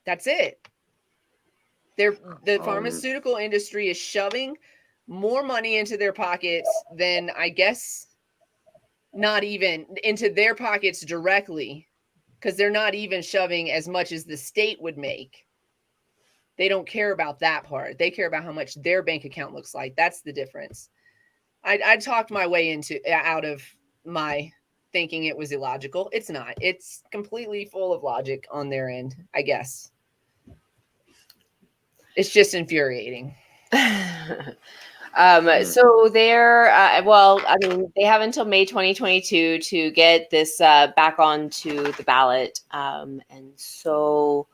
That's it. The pharmaceutical industry is shoving more money into their pockets than, I guess, not even into their pockets directly, because they're not even shoving as much as the state would make. They don't care about that part. They care about how much their bank account looks like. That's the difference. I talked my way out of my thinking it was illogical. It's not. It's completely full of logic on their end, I guess. It's just infuriating. So they're, well, I mean, they have until May 2022 to get this back onto the ballot. And so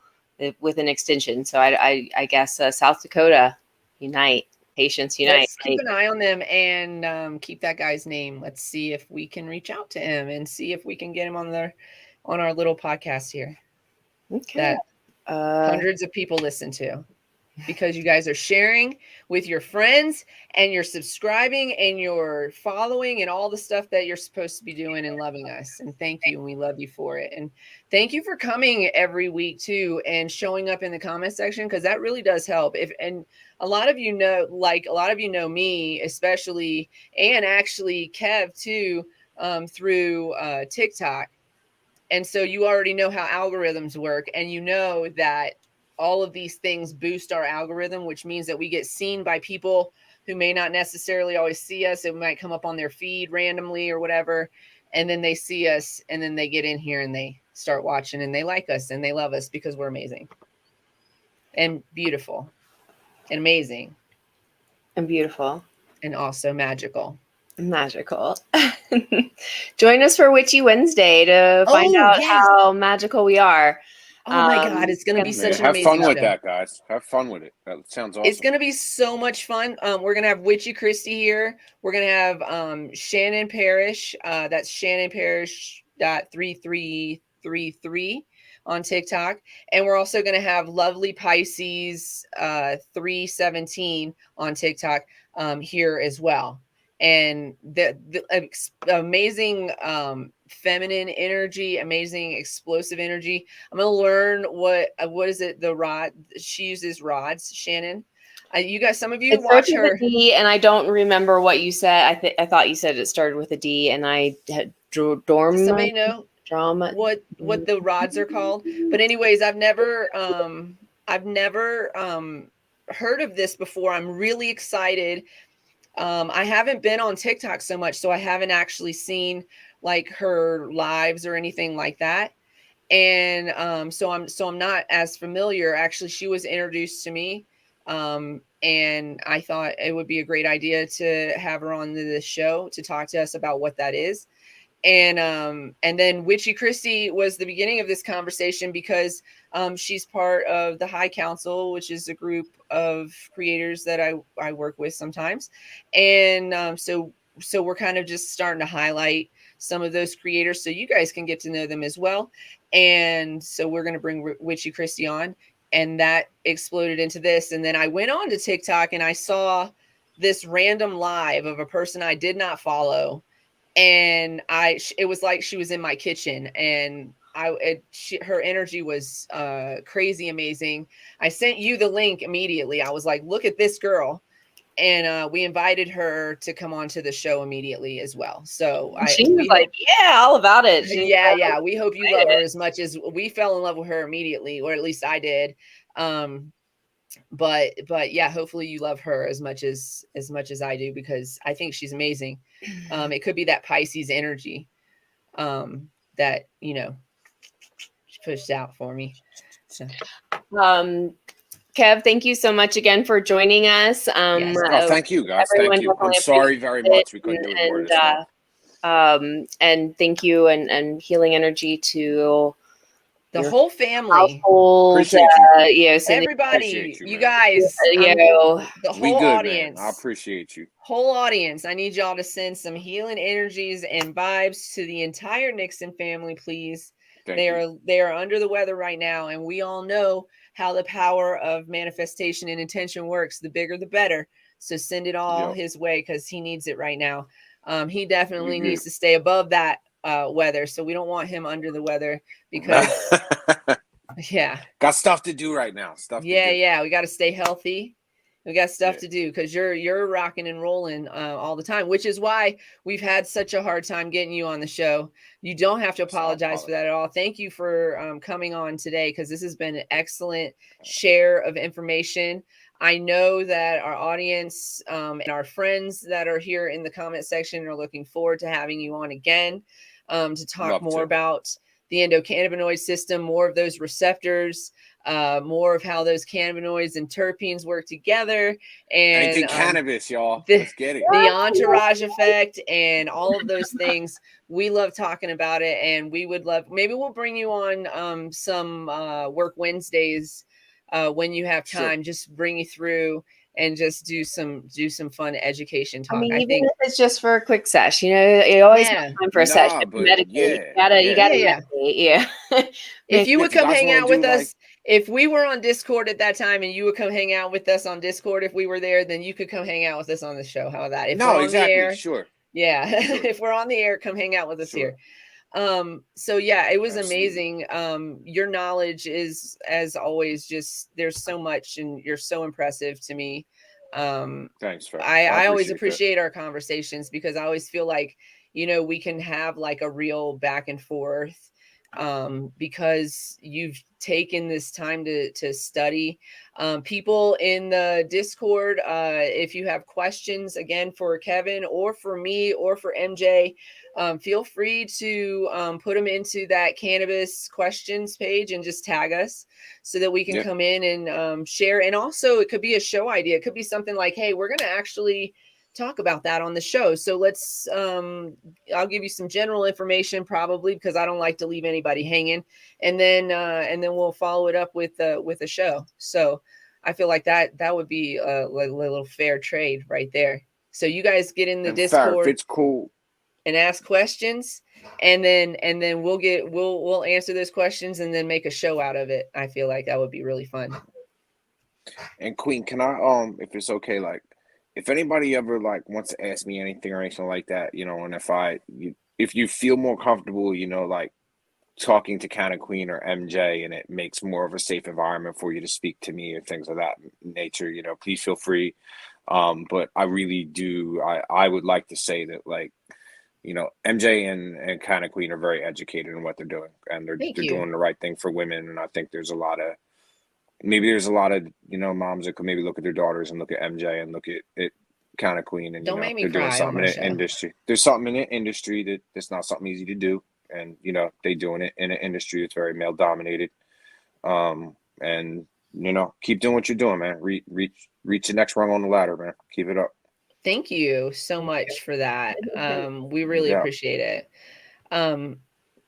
with an extension. So I guess South Dakota, unite. Patients unite. Let's keep an eye on them and keep that guy's name. Let's see if we can reach out to him and see if we can get him on our little podcast here. Okay. That hundreds of people listen to, because you guys are sharing with your friends and you're subscribing and you're following and all the stuff that you're supposed to be doing and loving us. And thank you. And we love you for it. And thank you for coming every week too and showing up in the comment section, because that really does help. And a lot of you know me, especially, and actually Kev too, through TikTok. And so you already know how algorithms work, and you know that all of these things boost our algorithm, which means that we get seen by people who may not necessarily always see us. It might come up on their feed randomly or whatever. And then they see us and then they get in here and they start watching and they like us and they love us because we're amazing and beautiful and amazing And beautiful. and also magical. Magical. Join us for Witchy Wednesday to find out how magical we are. Oh my God, it's going to be such an amazing show. Have fun with that, guys. Have fun with it. That sounds awesome. It's going to be so much fun. We're going to have Witchy Christie here. We're going to have Shannon Parrish. That's Shannon Parrish.3333 on TikTok. And we're also going to have Lovely Pisces 317 on TikTok here as well. And the amazing feminine energy, amazing explosive energy. I'm going to learn what is it? The rod. She uses rods, Shannon. You guys, some of you watch her. With a D, and I don't remember what you said. I thought you said it started with a D, and I had Does somebody know what the rods are called? But anyways, I've never heard of this before. I'm really excited. I haven't been on TikTok so much, so I haven't actually seen like her lives or anything like that. And so I'm not as familiar. Actually, she was introduced to me. And I thought it would be a great idea to have her on the show to talk to us about what that is. And then Witchy Christie was the beginning of this conversation because she's part of the High Council, which is a group of creators that I work with sometimes. And so we're kind of just starting to highlight some of those creators so you guys can get to know them as well. And so we're going to bring Witchy Christie on, and that exploded into this. And then I went on to TikTok and I saw this random live of a person I did not follow. And it was like she was in my kitchen, and her energy was crazy amazing. I sent you the link immediately. I was like, look at this girl. And we invited her to come on to the show immediately as well. So she was like, yeah, all about it. Yeah. We hope you love her as much as we fell in love with her immediately, or at least I did. But yeah, hopefully you love her as much as I do, because I think she's amazing. It could be that Pisces energy that, she pushed out for me. So. Kev, thank you so much again for joining us. Yes. Thank you, guys. Thank you. I'm sorry very much we couldn't do it more this month. And thank you and healing energy to the whole family. Household, Appreciate you. Everybody, you, you man. guys, the We whole good, audience. man. I appreciate you. Whole audience. I need y'all to send some healing energies and vibes to the entire Nixon family, please. They are under the weather right now, and we all know how the power of manifestation and intention works. The bigger, the better. So send it all his way because he needs it right now. He definitely needs to stay above that weather. So we don't want him under the weather because got stuff to do right now. We got to stay healthy. We got stuff to do because you're rocking and rolling all the time, which is why we've had such a hard time getting you on the show. You don't have to apologize for that at all. Thank you for coming on today because this has been an excellent share of information. I know that our audience and our friends that are here in the comment section are looking forward to having you on again to talk more about the endocannabinoid system, more of those receptors, more of how those cannabinoids and terpenes work together, and anything cannabis, y'all. Let's get it. The entourage effect and all of those things. We love talking about it, and we would love. Maybe we'll bring you on some Work Wednesdays when you have time. Just bring you through and just do some fun education talk. I think if it's just for a quick sesh, you always have time for a session. Meditate. You gotta meditate. If you would come hang out with us, if we were on Discord at that time and you would come hang out with us on Discord, if we were there, then you could come hang out with us on the show. How about that? If we're on the air, sure. Yeah. Sure. If we're on the air, come hang out with us here. So yeah, it was amazing. Your knowledge is, as always, just there's so much, and you're so impressive to me. Thanks. I always appreciate our conversations because I always feel like, we can have like a real back and forth because you've taken this time to study. People in the Discord, if you have questions again for Kevin or for me or for MJ, feel free to put them into that cannabis questions page and just tag us so that we can come in and share. And also it could be a show idea. It could be something like, hey, we're going to actually talk about that on the show. So let's, I'll give you some general information probably because I don't like to leave anybody hanging. And then we'll follow it up with a show. So I feel like that would be a little fair trade right there. So you guys get in the Discord. It's cool. And ask questions, and then we'll answer those questions and then make a show out of it. I feel like that would be really fun. And Queen, can I if it's okay, like if anybody ever like wants to ask me anything or anything like that, and if you feel more comfortable, like talking to Canna Queen or MJ, and it makes more of a safe environment for you to speak to me or things of that nature, please feel free. But I really do. I would like to say that, like, MJ and Canna Queen are very educated in what they're doing, and they're doing the right thing for women. And I think there's a lot of moms that could maybe look at their daughters and look at MJ and look at Canna Queen, and don't make me they're cry doing something in the industry. There's something in the industry that's not something easy to do, and they doing it in an industry that's very male dominated. And keep doing what you're doing, man. Reach the next rung on the ladder, man. Keep it up. Thank you so much for that. We really appreciate it.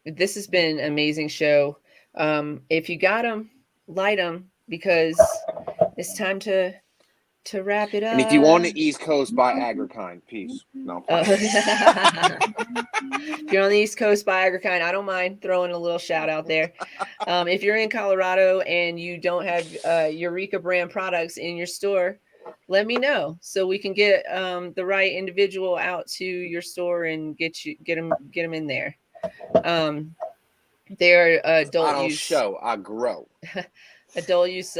This has been an amazing show. If you got them, light them because it's time to wrap it up. And if you're on the East Coast, buy Agrikind. Peace. No. If you're on the East Coast, buy Agrikind. I don't mind throwing a little shout out there. If you're in Colorado and you don't have Eureka brand products in your store, let me know so we can get the right individual out to your store and get them in there. They're adult use. I grow. Adult use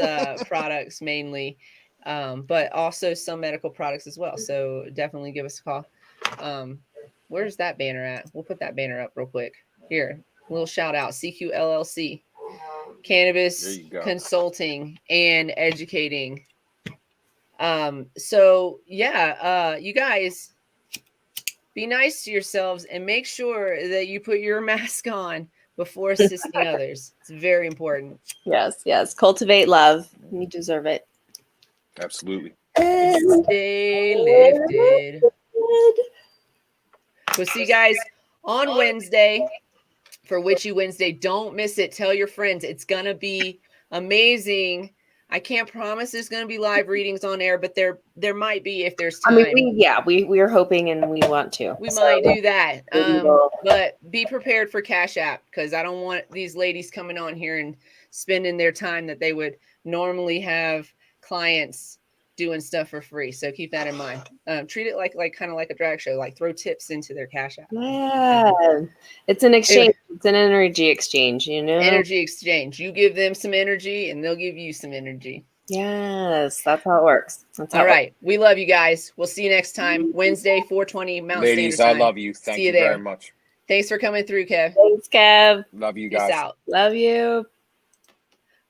products mainly, but also some medical products as well. So definitely give us a call. Where's that banner at? We'll put that banner up real quick. Here, a little shout out. CQ LLC, Cannabis Consulting and Educating. So yeah, you guys be nice to yourselves and make sure that you put your mask on before assisting others. It's very important. Yes, yes. Cultivate love. You deserve it. Absolutely. Stay lifted. We'll see you guys on Wednesday for Witchy Wednesday. Don't miss it. Tell your friends. It's going to be amazing. I can't promise there's going to be live readings on air, but there might be if there's time. I mean, we're hoping and we want to. We might do that. But be prepared for Cash App, because I don't want these ladies coming on here and spending their time that they would normally have clients doing stuff for free. So keep that in mind. Treat it like kind of like a drag show, like throw tips into their Cash App. Yeah. It's an exchange. It's an energy exchange, you know? Energy exchange. You give them some energy and they'll give you some energy. Yes, that's how it works. All right. We love you guys. We'll see you next time. Wednesday, 4:20 Mountain Ladies, Standard Time. I love you. Thank you very much. Thanks for coming through, Kev. Thanks, Kev. Love you Peace guys. out. Love you.